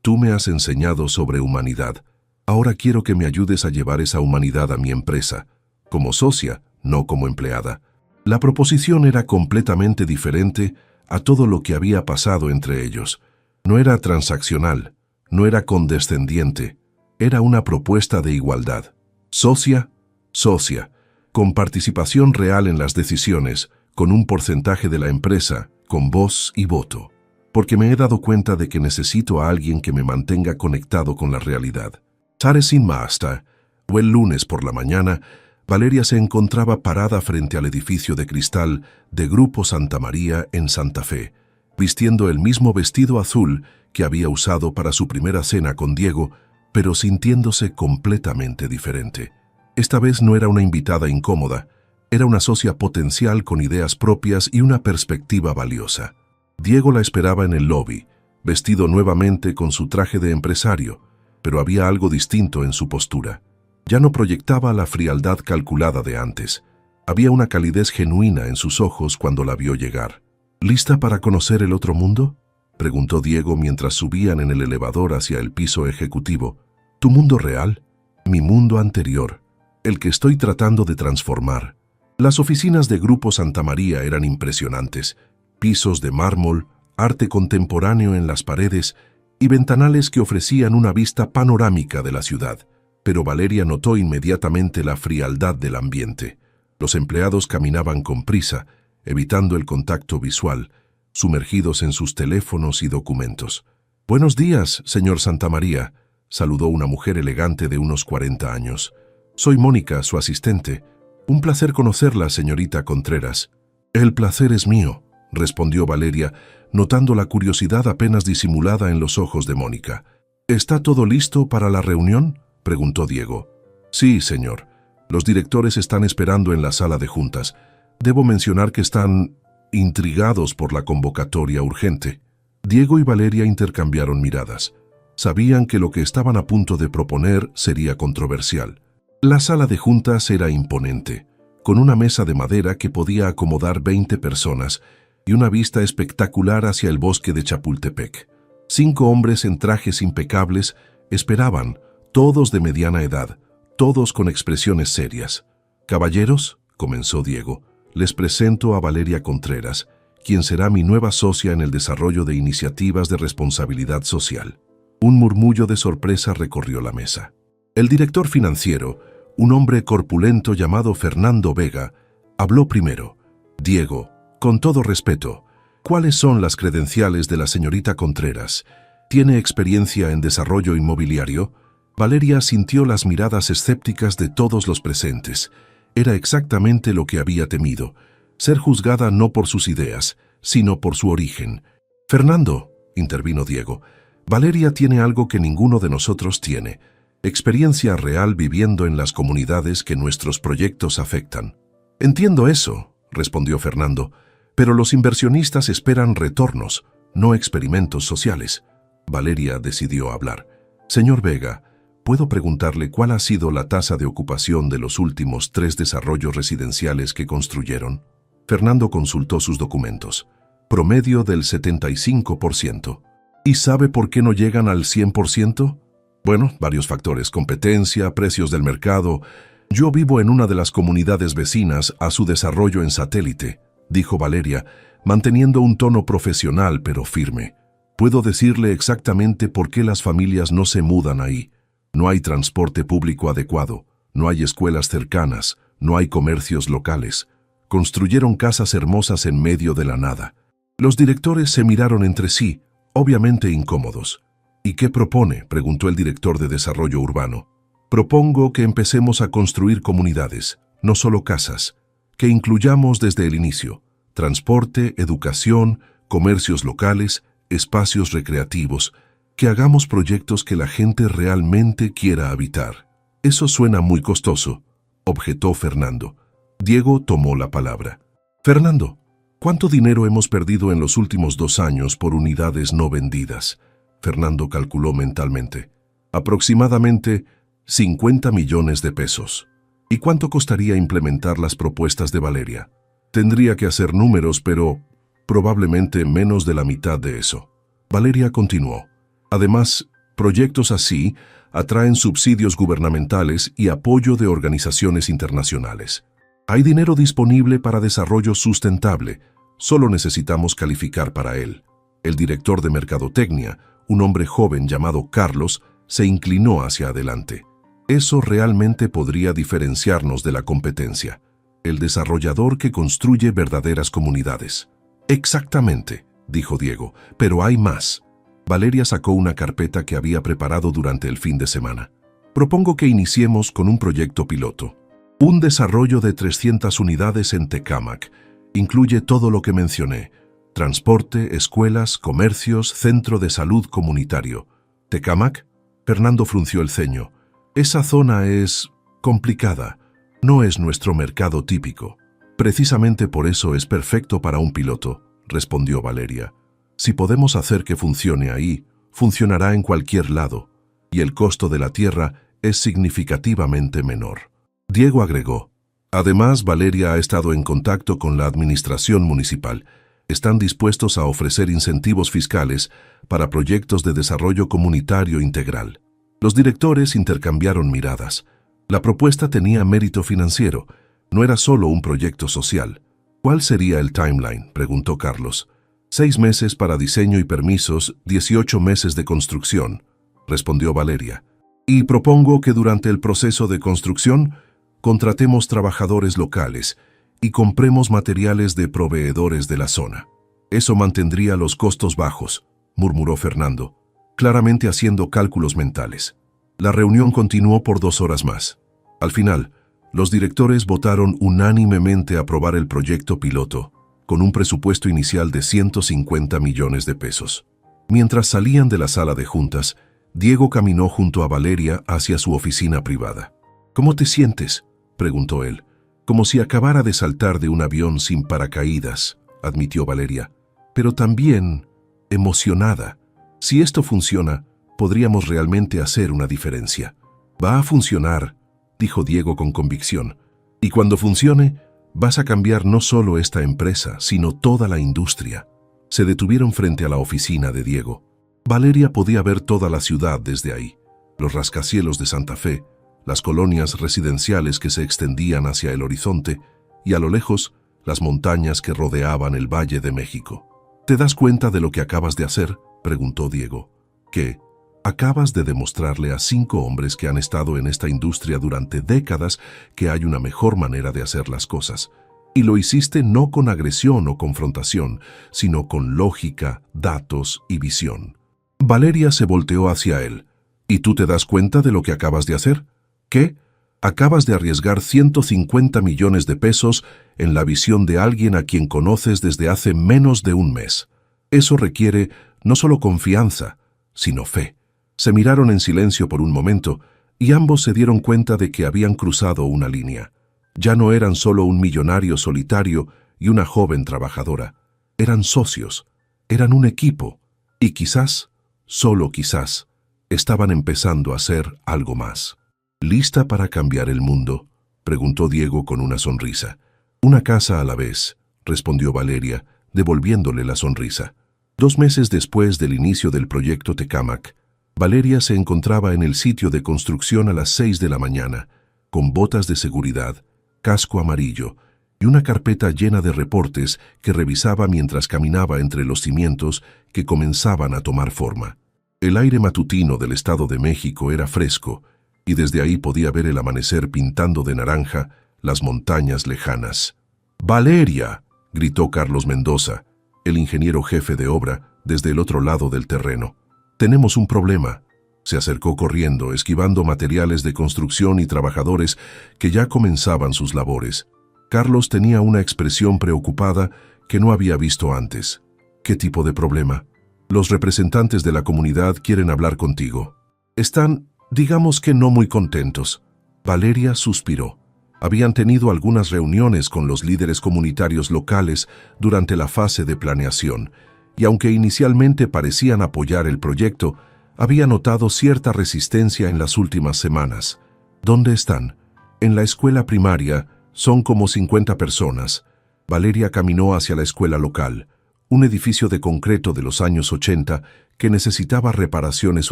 Tú me has enseñado sobre humanidad. Ahora quiero que me ayudes a llevar esa humanidad a mi empresa, como socia, no como empleada. La proposición era completamente diferente a todo lo que había pasado entre ellos. No era transaccional, no era condescendiente, era una propuesta de igualdad. Socia, socia, con participación real en las decisiones, con un porcentaje de la empresa, con voz y voto. Porque me he dado cuenta de que necesito a alguien que me mantenga conectado con la realidad. Sare sin Maasta, o el lunes por la mañana, Valeria se encontraba parada frente al edificio de cristal de Grupo Santa María en Santa Fe, vistiendo el mismo vestido azul que había usado para su primera cena con Diego, pero sintiéndose completamente diferente. Esta vez no era una invitada incómoda, era una socia potencial con ideas propias y una perspectiva valiosa. Diego la esperaba en el lobby, vestido nuevamente con su traje de empresario, pero había algo distinto en su postura. Ya no proyectaba la frialdad calculada de antes. Había una calidez genuina en sus ojos cuando la vio llegar. ¿Lista para conocer el otro mundo?, preguntó Diego mientras subían en el elevador hacia el piso ejecutivo. ¿Tu mundo real? Mi mundo anterior, el que estoy tratando de transformar. Las oficinas de Grupo Santa María eran impresionantes. Pisos de mármol, arte contemporáneo en las paredes y ventanales que ofrecían una vista panorámica de la ciudad. Pero Valeria notó inmediatamente la frialdad del ambiente. Los empleados caminaban con prisa, evitando el contacto visual, sumergidos en sus teléfonos y documentos. «Buenos días, señor Santamaría», saludó una mujer elegante de unos 40 años. «Soy Mónica, su asistente. Un placer conocerla, señorita Contreras». «El placer es mío», respondió Valeria, notando la curiosidad apenas disimulada en los ojos de Mónica. «¿Está todo listo para la reunión?», preguntó Diego. «Sí, señor. Los directores están esperando en la sala de juntas. Debo mencionar que están intrigados por la convocatoria urgente». Diego y Valeria intercambiaron miradas. Sabían que lo que estaban a punto de proponer sería controversial. La sala de juntas era imponente, con una mesa de madera que podía acomodar 20 personas y una vista espectacular hacia el bosque de Chapultepec. 5 hombres en trajes impecables esperaban, todos de mediana edad, todos con expresiones serias. «Caballeros», comenzó Diego, «les presento a Valeria Contreras, quien será mi nueva socia en el desarrollo de iniciativas de responsabilidad social». Un murmullo de sorpresa recorrió la mesa. El director financiero, un hombre corpulento llamado Fernando Vega, habló primero. «Diego, con todo respeto, ¿cuáles son las credenciales de la señorita Contreras? ¿Tiene experiencia en desarrollo inmobiliario?». Valeria sintió las miradas escépticas de todos los presentes. Era exactamente lo que había temido, ser juzgada no por sus ideas, sino por su origen. «Fernando», intervino Diego, «Valeria tiene algo que ninguno de nosotros tiene, experiencia real viviendo en las comunidades que nuestros proyectos afectan». «Entiendo eso», respondió Fernando, «pero los inversionistas esperan retornos, no experimentos sociales». Valeria decidió hablar. «Señor Vega, ¿puedo preguntarle cuál ha sido la tasa de ocupación de los últimos 3 desarrollos residenciales que construyeron?» Fernando consultó sus documentos. «Promedio del 75%. ¿Y sabe por qué no llegan al 100%? Bueno, varios factores: competencia, precios del mercado. Yo vivo en una de las comunidades vecinas a su desarrollo en Satélite», dijo Valeria, manteniendo un tono profesional pero firme. «Puedo decirle exactamente por qué las familias no se mudan ahí. No hay transporte público adecuado, no hay escuelas cercanas, no hay comercios locales. Construyeron casas hermosas en medio de la nada». Los directores se miraron entre sí, obviamente incómodos. «¿Y qué propone?», preguntó el director de Desarrollo Urbano. «Propongo que empecemos a construir comunidades, no solo casas, que incluyamos desde el inicio transporte, educación, comercios locales, espacios recreativos, que hagamos proyectos que la gente realmente quiera habitar». «Eso suena muy costoso», objetó Fernando. Diego tomó la palabra. «Fernando, ¿cuánto dinero hemos perdido en los últimos 2 años por unidades no vendidas?». Fernando calculó mentalmente. «Aproximadamente 50 millones de pesos. ¿Y cuánto costaría implementar las propuestas de Valeria?». «Tendría que hacer números, pero probablemente menos de la mitad de eso». Valeria continuó. «Además, proyectos así atraen subsidios gubernamentales y apoyo de organizaciones internacionales. Hay dinero disponible para desarrollo sustentable, solo necesitamos calificar para él». El director de Mercadotecnia, un hombre joven llamado Carlos, se inclinó hacia adelante. «Eso realmente podría diferenciarnos de la competencia. El desarrollador que construye verdaderas comunidades». «Exactamente», dijo Diego, «pero hay más». Valeria sacó una carpeta que había preparado durante el fin de semana. «Propongo que iniciemos con un proyecto piloto. Un desarrollo de 300 unidades en Tecámac. Incluye todo lo que mencioné: transporte, escuelas, comercios, centro de salud comunitario». «¿Tecámac?». Fernando frunció el ceño. «Esa zona es complicada. No es nuestro mercado típico». «Precisamente por eso es perfecto para un piloto», respondió Valeria. «Si podemos hacer que funcione ahí, funcionará en cualquier lado, y el costo de la tierra es significativamente menor». Diego agregó. «Además, Valeria ha estado en contacto con la administración municipal. Están dispuestos a ofrecer incentivos fiscales para proyectos de desarrollo comunitario integral». Los directores intercambiaron miradas. La propuesta tenía mérito financiero, no era solo un proyecto social. ¿Cuál sería el timeline?, preguntó Carlos. 6 meses para diseño y permisos, 18 meses de construcción, respondió Valeria. Y propongo que durante el proceso de construcción contratemos trabajadores locales y compremos materiales de proveedores de la zona. Eso mantendría los costos bajos, murmuró Fernando, claramente haciendo cálculos mentales. La reunión continuó por 2 horas más. Al final, los directores votaron unánimemente aprobar el proyecto piloto, con un presupuesto inicial de 150 millones de pesos. Mientras salían de la sala de juntas, Diego caminó junto a Valeria hacia su oficina privada. «¿Cómo te sientes?», preguntó él. «Como si acabara de saltar de un avión sin paracaídas», admitió Valeria, «pero también emocionada. Si esto funciona, podríamos realmente hacer una diferencia». «Va a funcionar», dijo Diego con convicción. «Y cuando funcione, vas a cambiar no solo esta empresa, sino toda la industria». Se detuvieron frente a la oficina de Diego. Valeria podía ver toda la ciudad desde ahí, los rascacielos de Santa Fe, las colonias residenciales que se extendían hacia el horizonte y a lo lejos las montañas que rodeaban el Valle de México. «¿Te das cuenta de lo que acabas de hacer?», preguntó Diego. «¿Qué? Acabas de demostrarle a 5 hombres que han estado en esta industria durante décadas que hay una mejor manera de hacer las cosas. Y lo hiciste no con agresión o confrontación, sino con lógica, datos y visión». Valeria se volteó hacia él. «¿Y tú te das cuenta de lo que acabas de hacer? ¿Qué? Acabas de arriesgar 150 millones de pesos en la visión de alguien a quien conoces desde hace menos de un mes. Eso requiere no solo confianza, sino fe». Se miraron en silencio por un momento y ambos se dieron cuenta de que habían cruzado una línea. Ya no eran solo un millonario solitario y una joven trabajadora. Eran socios, eran un equipo y quizás, solo quizás, estaban empezando a hacer algo más. «¿Lista para cambiar el mundo?», preguntó Diego con una sonrisa. «Una casa a la vez», respondió Valeria, devolviéndole la sonrisa. 2 meses después del inicio del proyecto Tecámac, Valeria se encontraba en el sitio de construcción a las 6 de la mañana, con botas de seguridad, casco amarillo y una carpeta llena de reportes que revisaba mientras caminaba entre los cimientos que comenzaban a tomar forma. El aire matutino del Estado de México era fresco y desde ahí podía ver el amanecer pintando de naranja las montañas lejanas. «¡Valeria!», gritó Carlos Mendoza, el ingeniero jefe de obra, desde el otro lado del terreno. «Tenemos un problema». Se acercó corriendo, esquivando materiales de construcción y trabajadores que ya comenzaban sus labores. Carlos tenía una expresión preocupada que no había visto antes. «¿Qué tipo de problema?». «Los representantes de la comunidad quieren hablar contigo. Están, digamos que no muy contentos». Valeria suspiró. Habían tenido algunas reuniones con los líderes comunitarios locales durante la fase de planeación, y aunque inicialmente parecían apoyar el proyecto, había notado cierta resistencia en las últimas semanas. «¿Dónde están?». «En la escuela primaria, son como 50 personas». Valeria caminó hacia la escuela local, un edificio de concreto de los años 80 que necesitaba reparaciones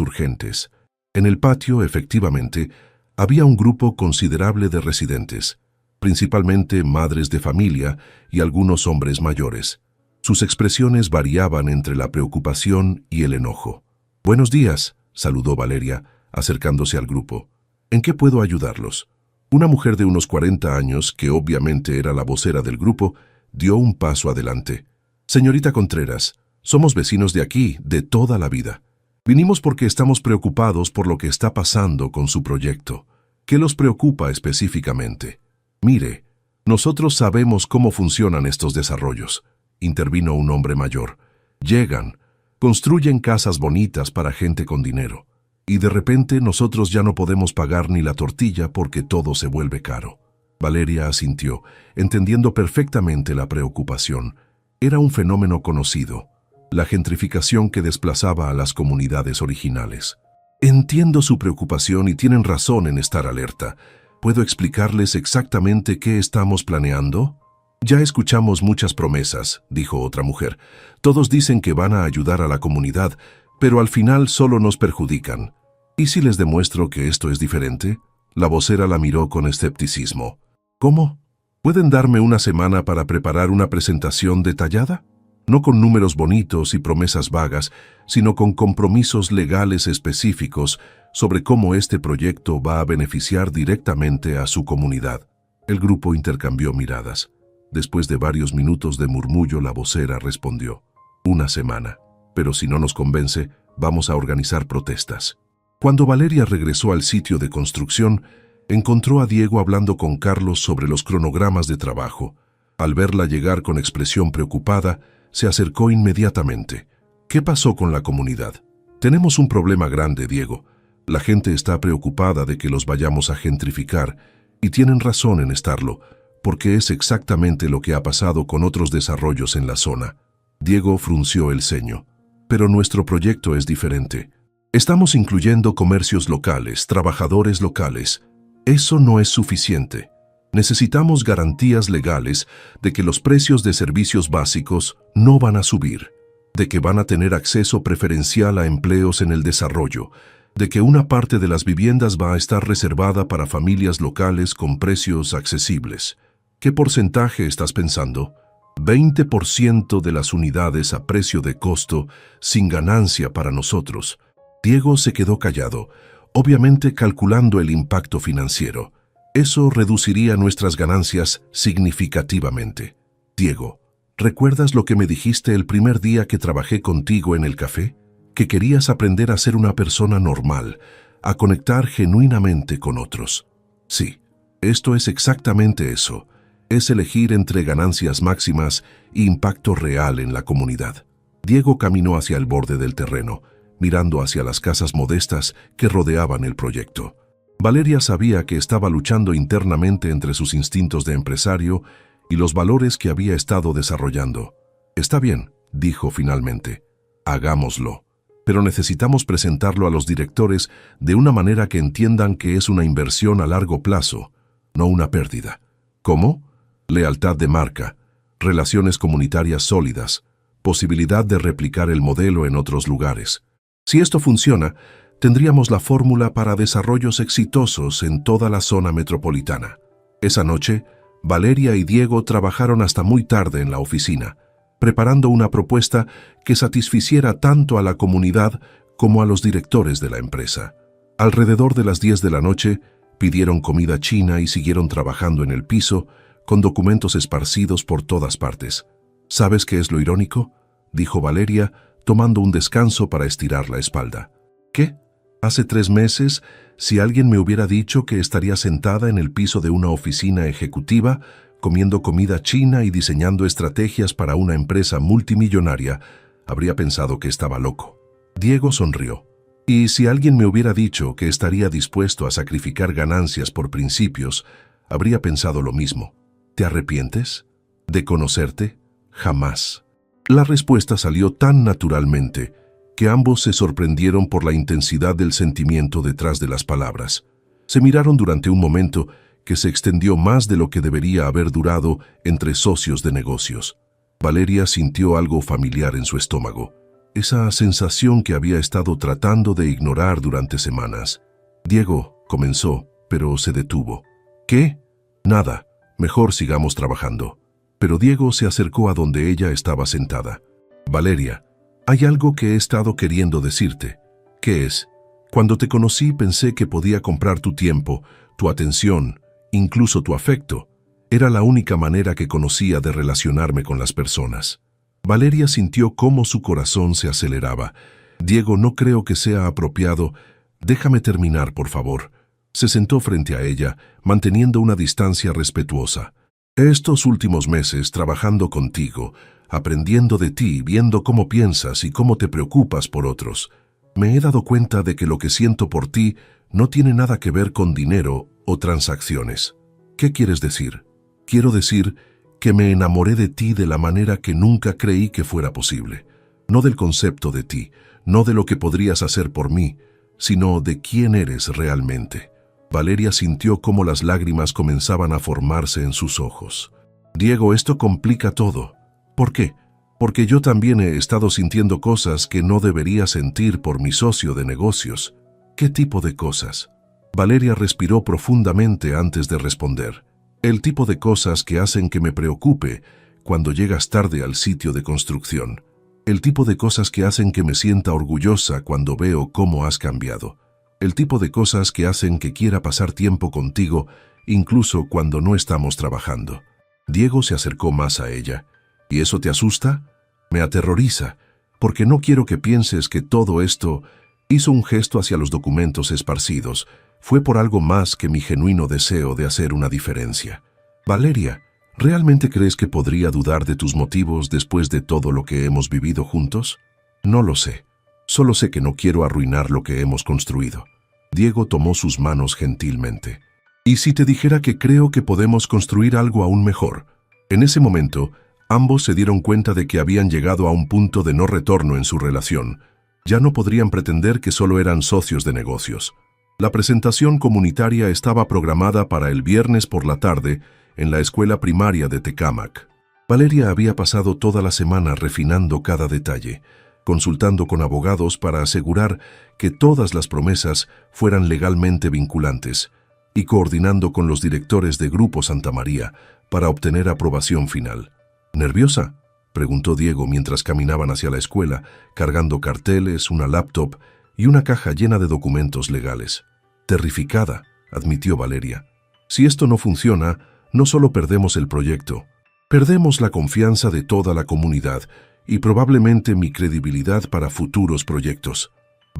urgentes. En el patio, efectivamente, había un grupo considerable de residentes, principalmente madres de familia y algunos hombres mayores. Sus expresiones variaban entre la preocupación y el enojo. «Buenos días», saludó Valeria, acercándose al grupo. «¿En qué puedo ayudarlos?». Una mujer de unos 40 años, que obviamente era la vocera del grupo, dio un paso adelante. «Señorita Contreras, somos vecinos de aquí, de toda la vida. Vinimos porque estamos preocupados por lo que está pasando con su proyecto. ¿Qué los preocupa específicamente?». «Mire, nosotros sabemos cómo funcionan estos desarrollos», intervino un hombre mayor. «Llegan, construyen casas bonitas para gente con dinero, y de repente nosotros ya no podemos pagar ni la tortilla porque todo se vuelve caro». Valeria asintió, entendiendo perfectamente la preocupación. Era un fenómeno conocido, la gentrificación que desplazaba a las comunidades originales. «Entiendo su preocupación y tienen razón en estar alerta. ¿Puedo explicarles exactamente qué estamos planeando?». «Ya escuchamos muchas promesas», dijo otra mujer. «Todos dicen que van a ayudar a la comunidad, pero al final solo nos perjudican. ¿Y si les demuestro que esto es diferente? La vocera la miró con escepticismo. ¿Cómo? ¿Pueden darme una semana para preparar una presentación detallada? No con números bonitos y promesas vagas, sino con compromisos legales específicos sobre cómo este proyecto va a beneficiar directamente a su comunidad. El grupo intercambió miradas. Después de varios minutos de murmullo, la vocera respondió: una semana. Pero si no nos convence, vamos a organizar protestas. Cuando Valeria regresó al sitio de construcción, encontró a Diego hablando con Carlos sobre los cronogramas de trabajo. Al verla llegar con expresión preocupada, se acercó inmediatamente. ¿Qué pasó con la comunidad? Tenemos un problema grande, Diego. La gente está preocupada de que los vayamos a gentrificar, y tienen razón en estarlo, porque es exactamente lo que ha pasado con otros desarrollos en la zona. Diego frunció el ceño. Pero nuestro proyecto es diferente. Estamos incluyendo comercios locales, trabajadores locales. Eso no es suficiente. Necesitamos garantías legales de que los precios de servicios básicos no van a subir, de que van a tener acceso preferencial a empleos en el desarrollo, de que una parte de las viviendas va a estar reservada para familias locales con precios accesibles. ¿Qué porcentaje estás pensando? 20% de las unidades a precio de costo, sin ganancia para nosotros. Diego se quedó callado, obviamente calculando el impacto financiero. Eso reduciría nuestras ganancias significativamente. Diego, ¿recuerdas lo que me dijiste el primer día que trabajé contigo en el café? Que querías aprender a ser una persona normal, a conectar genuinamente con otros. Sí, esto es exactamente eso. Es elegir entre ganancias máximas e impacto real en la comunidad. Diego caminó hacia el borde del terreno, mirando hacia las casas modestas que rodeaban el proyecto. Valeria sabía que estaba luchando internamente entre sus instintos de empresario y los valores que había estado desarrollando. Está bien, dijo finalmente. Hagámoslo. Pero necesitamos presentarlo a los directores de una manera que entiendan que es una inversión a largo plazo, no una pérdida. ¿Cómo? Lealtad de marca, relaciones comunitarias sólidas, posibilidad de replicar el modelo en otros lugares. Si esto funciona, tendríamos la fórmula para desarrollos exitosos en toda la zona metropolitana. Esa noche, Valeria y Diego trabajaron hasta muy tarde en la oficina, preparando una propuesta que satisficiera tanto a la comunidad como a los directores de la empresa. Alrededor de las 10 de la noche, pidieron comida china y siguieron trabajando en el piso, con documentos esparcidos por todas partes. ¿Sabes qué es lo irónico?, dijo Valeria, tomando un descanso para estirar la espalda. ¿Qué? Hace 3 meses, si alguien me hubiera dicho que estaría sentada en el piso de una oficina ejecutiva, comiendo comida china y diseñando estrategias para una empresa multimillonaria, habría pensado que estaba loco. Diego sonrió. Y si alguien me hubiera dicho que estaría dispuesto a sacrificar ganancias por principios, habría pensado lo mismo. ¿Te arrepientes? ¿De conocerte? Jamás. La respuesta salió tan naturalmente que ambos se sorprendieron por la intensidad del sentimiento detrás de las palabras. Se miraron durante un momento que se extendió más de lo que debería haber durado entre socios de negocios. Valeria sintió algo familiar en su estómago, esa sensación que había estado tratando de ignorar durante semanas. Diego comenzó, pero se detuvo. ¿Qué? Nada, mejor sigamos trabajando. Pero Diego se acercó a donde ella estaba sentada. Valeria, hay algo que he estado queriendo decirte. ¿Qué es? Cuando te conocí pensé que podía comprar tu tiempo, tu atención, incluso tu afecto. Era la única manera que conocía de relacionarme con las personas. Valeria sintió cómo su corazón se aceleraba. Diego, no creo que sea apropiado. Déjame terminar, por favor. Se sentó frente a ella, manteniendo una distancia respetuosa. Estos últimos meses, trabajando contigo, aprendiendo de ti, viendo cómo piensas y cómo te preocupas por otros, me he dado cuenta de que lo que siento por ti no tiene nada que ver con dinero o transacciones. ¿Qué quieres decir? Quiero decir que me enamoré de ti de la manera que nunca creí que fuera posible. No del concepto de ti, no de lo que podrías hacer por mí, sino de quién eres realmente. Valeria sintió cómo las lágrimas comenzaban a formarse en sus ojos. Diego, esto complica todo. ¿Por qué? Porque yo también he estado sintiendo cosas que no debería sentir por mi socio de negocios. ¿Qué tipo de cosas? Valeria respiró profundamente antes de responder. El tipo de cosas que hacen que me preocupe cuando llegas tarde al sitio de construcción. El tipo de cosas que hacen que me sienta orgullosa cuando veo cómo has cambiado. El tipo de cosas que hacen que quiera pasar tiempo contigo, incluso cuando no estamos trabajando. Diego se acercó más a ella. ¿Y eso te asusta? Me aterroriza, porque no quiero que pienses que todo esto... Hizo un gesto hacia los documentos esparcidos. Fue por algo más que mi genuino deseo de hacer una diferencia. Valeria, ¿realmente crees que podría dudar de tus motivos después de todo lo que hemos vivido juntos? No lo sé. Solo sé que no quiero arruinar lo que hemos construido. Diego tomó sus manos gentilmente. ¿Y si te dijera que creo que podemos construir algo aún mejor? En ese momento, ambos se dieron cuenta de que habían llegado a un punto de no retorno en su relación. Ya no podrían pretender que solo eran socios de negocios. La presentación comunitaria estaba programada para el viernes por la tarde en la escuela primaria de Tecámac. Valeria había pasado toda la semana refinando cada detalle, consultando con abogados para asegurar que todas las promesas fueran legalmente vinculantes y coordinando con los directores de Grupo Santa María para obtener aprobación final. ¿Nerviosa?, preguntó Diego mientras caminaban hacia la escuela, cargando carteles, una laptop y una caja llena de documentos legales. Terrificada, admitió Valeria. Si esto no funciona, no solo perdemos el proyecto, perdemos la confianza de toda la comunidad y probablemente mi credibilidad para futuros proyectos.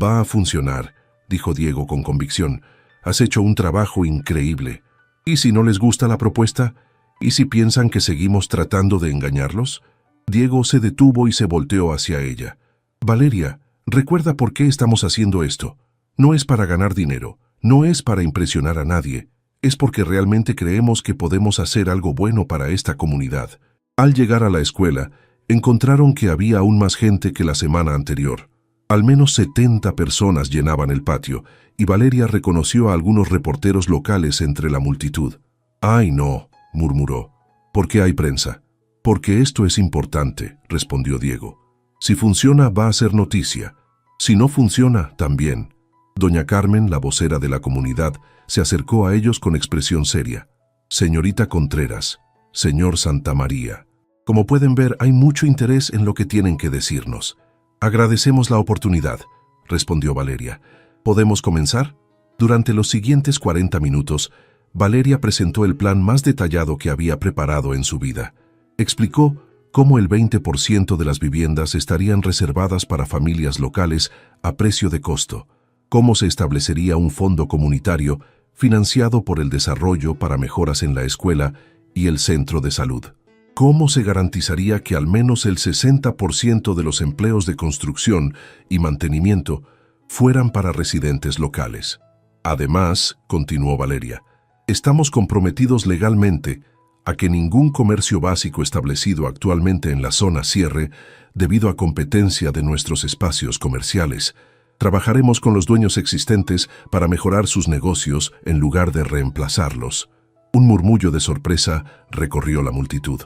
Va a funcionar, dijo Diego con convicción. Has hecho un trabajo increíble. ¿Y si no les gusta la propuesta? ¿Y si piensan que seguimos tratando de engañarlos? Diego se detuvo y se volteó hacia ella. Valeria, recuerda por qué estamos haciendo esto. No es para ganar dinero, no es para impresionar a nadie, es porque realmente creemos que podemos hacer algo bueno para esta comunidad. Al llegar a la escuela, encontraron que había aún más gente que la semana anterior. Al menos 70 personas llenaban el patio, y Valeria reconoció a algunos reporteros locales entre la multitud. «Ay, no», murmuró. «¿Por qué hay prensa?» «Porque esto es importante», respondió Diego. «Si funciona, va a ser noticia. Si no funciona, también». Doña Carmen, la vocera de la comunidad, se acercó a ellos con expresión seria. «Señorita Contreras, señor Santa María, como pueden ver, hay mucho interés en lo que tienen que decirnos. Agradecemos la oportunidad», respondió Valeria. «¿Podemos comenzar?» Durante los siguientes 40 minutos, Valeria presentó el plan más detallado que había preparado en su vida. Explicó cómo el 20% de las viviendas estarían reservadas para familias locales a precio de costo, cómo se establecería un fondo comunitario financiado por el desarrollo para mejoras en la escuela y el centro de salud, cómo se garantizaría que al menos el 60% de los empleos de construcción y mantenimiento fueran para residentes locales. Además, continuó Valeria, estamos comprometidos legalmente a que ningún comercio básico establecido actualmente en la zona cierre debido a competencia de nuestros espacios comerciales. Trabajaremos con los dueños existentes para mejorar sus negocios en lugar de reemplazarlos. Un murmullo de sorpresa recorrió la multitud.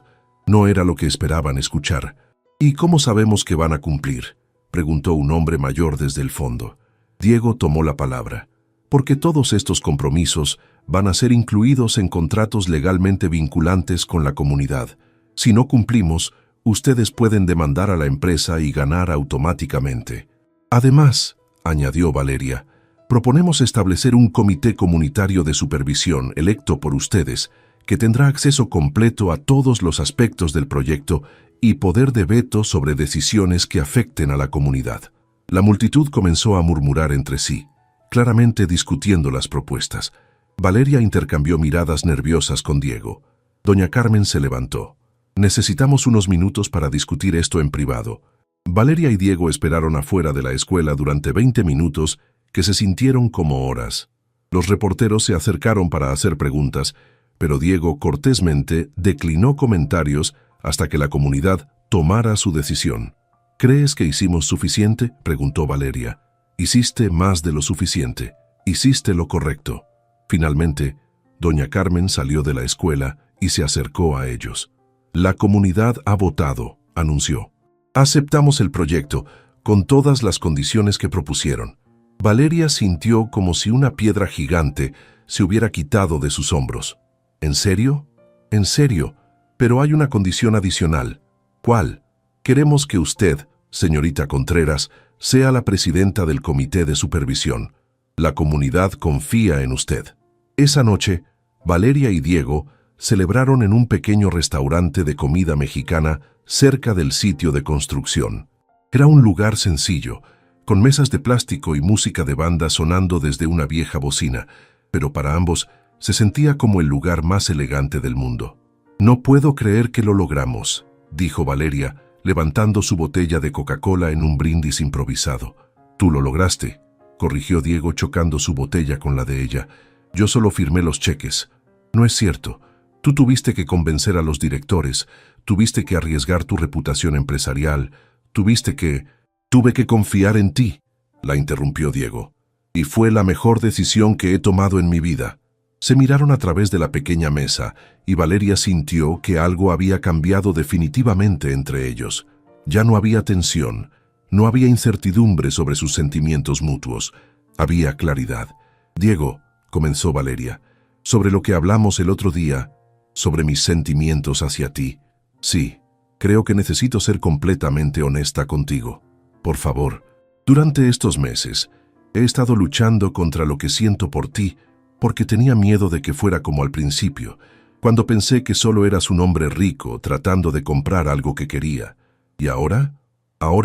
No era lo que esperaban escuchar. ¿Y cómo sabemos que van a cumplir?, preguntó un hombre mayor desde el fondo. Diego tomó la palabra. Porque todos estos compromisos van a ser incluidos en contratos legalmente vinculantes con la comunidad. Si no cumplimos, ustedes pueden demandar a la empresa y ganar automáticamente. Además, añadió Valeria, proponemos establecer un comité comunitario de supervisión electo por ustedes, que tendrá acceso completo a todos los aspectos del proyecto y poder de veto sobre decisiones que afecten a la comunidad. La multitud comenzó a murmurar entre sí, claramente discutiendo las propuestas. Valeria intercambió miradas nerviosas con Diego. Doña Carmen se levantó. «Necesitamos unos minutos para discutir esto en privado». Valeria y Diego esperaron afuera de la escuela durante 20 minutos que se sintieron como horas. Los reporteros se acercaron para hacer preguntas, pero Diego cortésmente declinó comentarios hasta que la comunidad tomara su decisión. «¿Crees que hicimos suficiente?», preguntó Valeria. «Hiciste más de lo suficiente. Hiciste lo correcto». Finalmente, doña Carmen salió de la escuela y se acercó a ellos. «La comunidad ha votado», anunció. «Aceptamos el proyecto, con todas las condiciones que propusieron. Valeria sintió como si una piedra gigante se hubiera quitado de sus hombros. ¿En serio? En serio, pero hay una condición adicional. ¿Cuál? Queremos que usted, señorita Contreras, sea la presidenta del comité de supervisión. La comunidad confía en usted. Esa noche, Valeria y Diego celebraron en un pequeño restaurante de comida mexicana cerca del sitio de construcción. Era un lugar sencillo, con mesas de plástico y música de banda sonando desde una vieja bocina, pero para ambos se sentía como el lugar más elegante del mundo. «No puedo creer que lo logramos», dijo Valeria, levantando su botella de Coca-Cola en un brindis improvisado. «Tú lo lograste», corrigió Diego chocando su botella con la de ella. «Yo solo firmé los cheques». «No es cierto. Tú tuviste que convencer a los directores, tuviste que arriesgar tu reputación empresarial, Tuve que confiar en ti», la interrumpió Diego. «Y fue la mejor decisión que he tomado en mi vida». Se miraron a través de la pequeña mesa y Valeria sintió que algo había cambiado definitivamente entre ellos. Ya no había tensión, no había incertidumbre sobre sus sentimientos mutuos. Había claridad. «Diego», comenzó Valeria, «sobre lo que hablamos el otro día, sobre mis sentimientos hacia ti. Sí, creo que necesito ser completamente honesta contigo. Por favor, durante estos meses he estado luchando contra lo que siento por ti porque tenía miedo de que fuera como al principio, cuando pensé que solo eras un hombre rico tratando de comprar algo que quería. Y ahora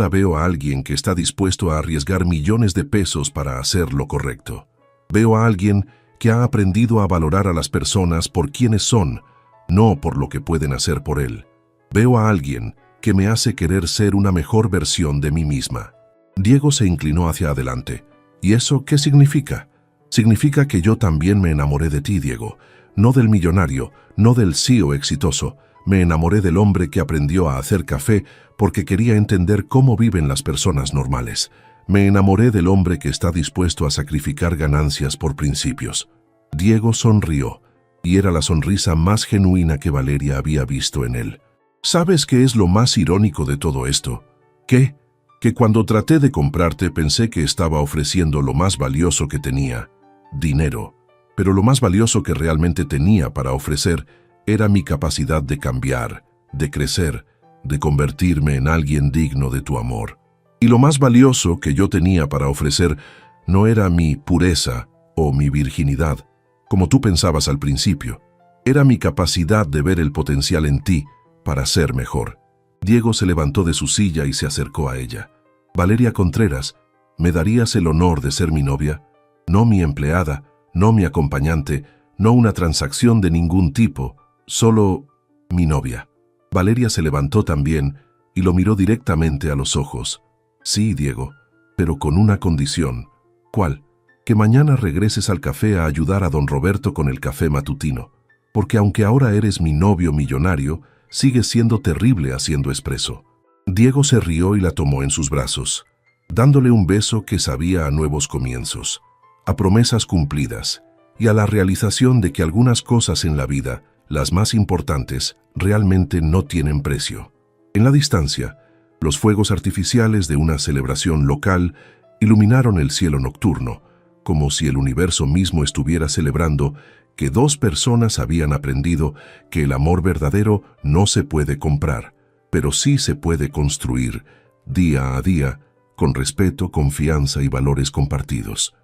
veo a alguien que está dispuesto a arriesgar millones de pesos para hacer lo correcto. Veo a alguien que ha aprendido a valorar a las personas por quienes son, no por lo que pueden hacer por él. Veo a alguien que me hace querer ser una mejor versión de mí misma». Diego se inclinó hacia adelante. «¿Y eso qué significa?» «Significa que yo también me enamoré de ti, Diego. No del millonario, no del CEO exitoso. Me enamoré del hombre que aprendió a hacer café porque quería entender cómo viven las personas normales. Me enamoré del hombre que está dispuesto a sacrificar ganancias por principios». Diego sonrió, y era la sonrisa más genuina que Valeria había visto en él. «¿Sabes qué es lo más irónico de todo esto? ¿Qué? Que cuando traté de comprarte pensé que estaba ofreciendo lo más valioso que tenía, dinero, pero lo más valioso que realmente tenía para ofrecer era mi capacidad de cambiar, de crecer, de convertirme en alguien digno de tu amor. Y lo más valioso que yo tenía para ofrecer no era mi pureza o mi virginidad, como tú pensabas al principio. Era mi capacidad de ver el potencial en ti para ser mejor». Diego se levantó de su silla y se acercó a ella. «Valeria Contreras, ¿me darías el honor de ser mi novia? No mi empleada, no mi acompañante, no una transacción de ningún tipo, solo mi novia». Valeria se levantó también y lo miró directamente a los ojos. «Sí, Diego, pero con una condición». «¿Cuál?» «Que mañana regreses al café a ayudar a don Roberto con el café matutino, porque aunque ahora eres mi novio millonario, sigues siendo terrible haciendo espresso». Diego se rió y la tomó en sus brazos, dándole un beso que sabía a nuevos comienzos, a promesas cumplidas y a la realización de que algunas cosas en la vida, las más importantes, realmente no tienen precio. En la distancia, los fuegos artificiales de una celebración local iluminaron el cielo nocturno, como si el universo mismo estuviera celebrando que dos personas habían aprendido que el amor verdadero no se puede comprar, pero sí se puede construir, día a día, con respeto, confianza y valores compartidos.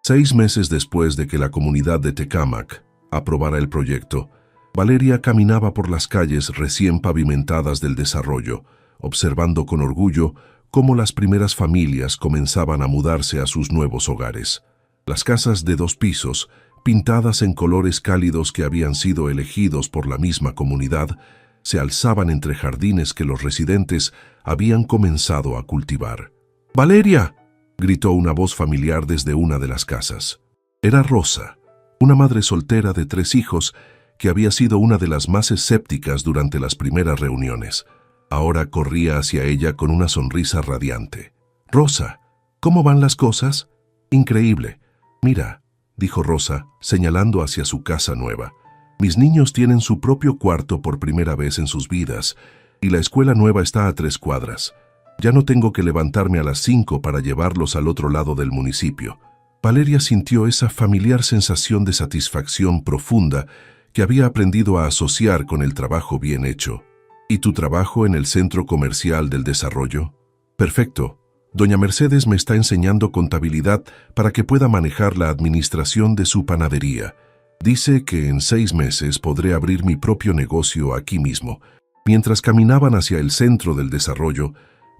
6 meses después de que la comunidad de Tecámac aprobara el proyecto, Valeria caminaba por las calles recién pavimentadas del desarrollo, observando con orgullo cómo las primeras familias comenzaban a mudarse a sus nuevos hogares. Las casas de 2 pisos, pintadas en colores cálidos que habían sido elegidos por la misma comunidad, se alzaban entre jardines que los residentes habían comenzado a cultivar. «¡Valeria!», gritó una voz familiar desde una de las casas. Era Rosa, una madre soltera de 3 hijos que había sido una de las más escépticas durante las primeras reuniones. Ahora corría hacia ella con una sonrisa radiante. «Rosa, ¿cómo van las cosas?» «Increíble. Mira», dijo Rosa, señalando hacia su casa nueva. «Mis niños tienen su propio cuarto por primera vez en sus vidas y la escuela nueva está a 3 cuadras. Ya no tengo que levantarme a las 5 para llevarlos al otro lado del municipio. Valeria sintió esa familiar sensación de satisfacción profunda que había aprendido a asociar con el trabajo bien hecho. ¿Y tu trabajo en el Centro Comercial del Desarrollo? Perfecto. Doña Mercedes me está enseñando contabilidad para que pueda manejar la administración de su panadería. Dice que en 6 meses podré abrir mi propio negocio aquí mismo. Mientras caminaban hacia el Centro del Desarrollo,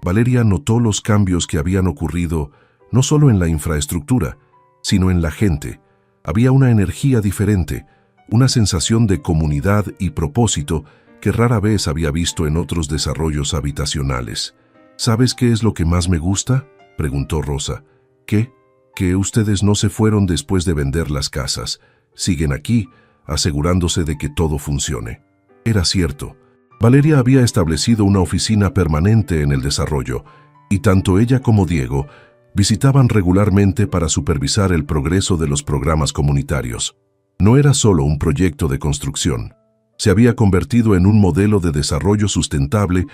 Valeria notó los cambios que habían ocurrido no solo en la infraestructura, sino en la gente. Había una energía diferente, una sensación de comunidad y propósito que rara vez había visto en otros desarrollos habitacionales. ¿Sabes qué es lo que más me gusta?, preguntó Rosa. ¿Qué? Que ustedes no se fueron después de vender las casas. Siguen aquí, asegurándose de que todo funcione. Era cierto. Valeria había establecido una oficina permanente en el desarrollo, y tanto ella como Diego visitaban regularmente para supervisar el progreso de los programas comunitarios. No era solo un proyecto de construcción. Se había convertido en un modelo de desarrollo sustentable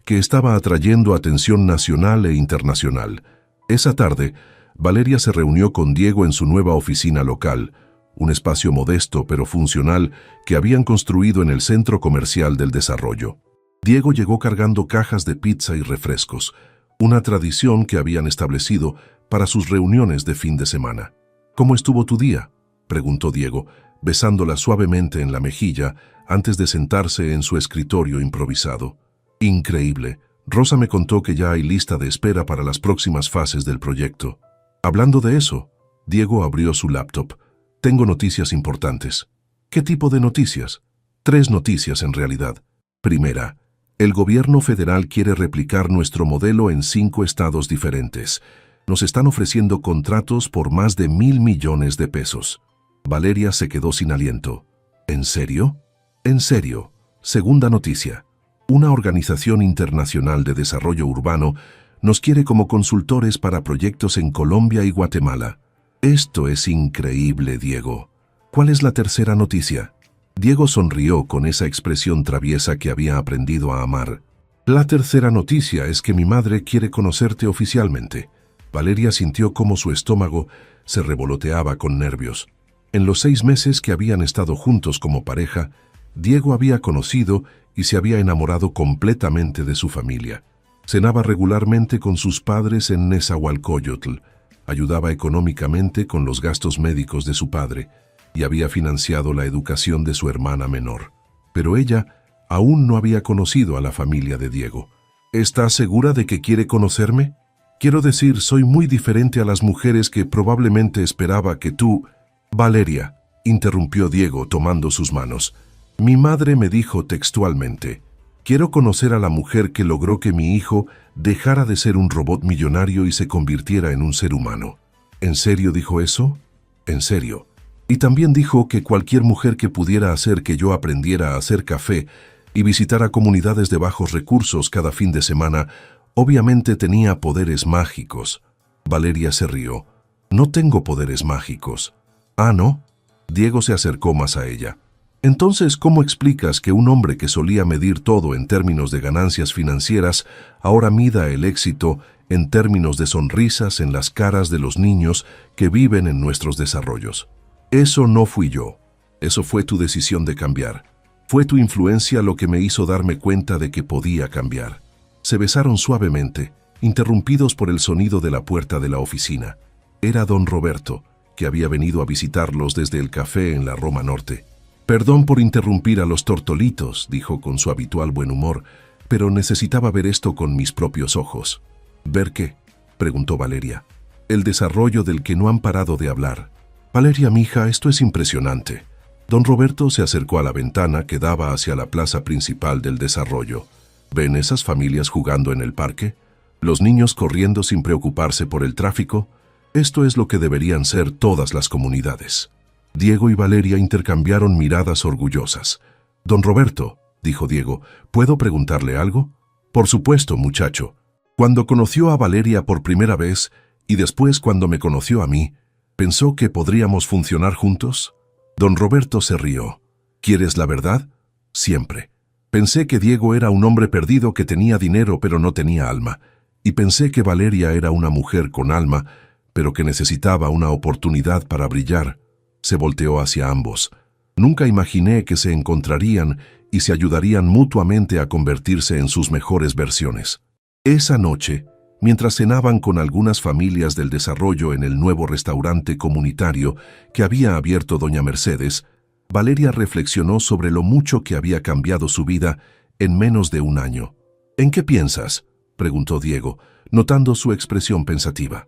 que estaba atrayendo atención nacional e internacional. Esa tarde, Valeria se reunió con Diego en su nueva oficina local, un espacio modesto pero funcional que habían construido en el Centro Comercial del Desarrollo. Diego llegó cargando cajas de pizza y refrescos, una tradición que habían establecido para sus reuniones de fin de semana. ¿Cómo estuvo tu día?, preguntó Diego, besándola suavemente en la mejilla antes de sentarse en su escritorio improvisado. Increíble. Rosa me contó que ya hay lista de espera para las próximas fases del proyecto. Hablando de eso, Diego abrió su laptop. Tengo noticias importantes. ¿Qué tipo de noticias? 3 noticias en realidad. Primera, el gobierno federal quiere replicar nuestro modelo en 5 estados diferentes. Nos están ofreciendo contratos por más de 1,000 millones de pesos. Valeria se quedó sin aliento. ¿En serio? En serio. Segunda noticia. Una organización internacional de desarrollo urbano nos quiere como consultores para proyectos en Colombia y Guatemala. Esto es increíble, Diego. ¿Cuál es la tercera noticia? Diego sonrió con esa expresión traviesa que había aprendido a amar. La tercera noticia es que mi madre quiere conocerte oficialmente. Valeria sintió cómo su estómago se revoloteaba con nervios. En los 6 meses que habían estado juntos como pareja, Diego había conocido y se había enamorado completamente de su familia. Cenaba regularmente con sus padres en Nezahualcóyotl, ayudaba económicamente con los gastos médicos de su padre y había financiado la educación de su hermana menor. Pero ella aún no había conocido a la familia de Diego. ¿Estás segura de que quiere conocerme? Quiero decir, soy muy diferente a las mujeres que probablemente esperaba que tú... Valeria, interrumpió Diego tomando sus manos. Mi madre me dijo textualmente, quiero conocer a la mujer que logró que mi hijo dejara de ser un robot millonario y se convirtiera en un ser humano. ¿En serio dijo eso? En serio. Y también dijo que cualquier mujer que pudiera hacer que yo aprendiera a hacer café y visitara comunidades de bajos recursos cada fin de semana, obviamente tenía poderes mágicos. Valeria se rió. No tengo poderes mágicos. Ah, ¿no? Diego se acercó más a ella. Entonces, ¿cómo explicas que un hombre que solía medir todo en términos de ganancias financieras ahora mida el éxito en términos de sonrisas en las caras de los niños que viven en nuestros desarrollos? Eso no fui yo. Eso fue tu decisión de cambiar. Fue tu influencia lo que me hizo darme cuenta de que podía cambiar. Se besaron suavemente, interrumpidos por el sonido de la puerta de la oficina. Era don Roberto, que había venido a visitarlos desde el café en la Roma Norte. Perdón por interrumpir a los tortolitos, dijo con su habitual buen humor, pero necesitaba ver esto con mis propios ojos. ¿Ver qué?, preguntó Valeria. El desarrollo del que no han parado de hablar. Valeria, mija, esto es impresionante. Don Roberto se acercó a la ventana que daba hacia la plaza principal del desarrollo. ¿Ven esas familias jugando en el parque? ¿Los niños corriendo sin preocuparse por el tráfico? Esto es lo que deberían ser todas las comunidades. Diego y Valeria intercambiaron miradas orgullosas. Don Roberto, dijo Diego, ¿puedo preguntarle algo? Por supuesto, muchacho. Cuando conoció a Valeria por primera vez y después cuando me conoció a mí, ¿pensó que podríamos funcionar juntos? Don Roberto se rió. ¿Quieres la verdad? Siempre. Pensé que Diego era un hombre perdido que tenía dinero pero no tenía alma, y pensé que Valeria era una mujer con alma, pero que necesitaba una oportunidad para brillar. Se volteó hacia ambos. Nunca imaginé que se encontrarían y se ayudarían mutuamente a convertirse en sus mejores versiones. Esa noche, mientras cenaban con algunas familias del desarrollo en el nuevo restaurante comunitario que había abierto doña Mercedes, Valeria reflexionó sobre lo mucho que había cambiado su vida en menos de un año. «¿En qué piensas?», preguntó Diego, notando su expresión pensativa.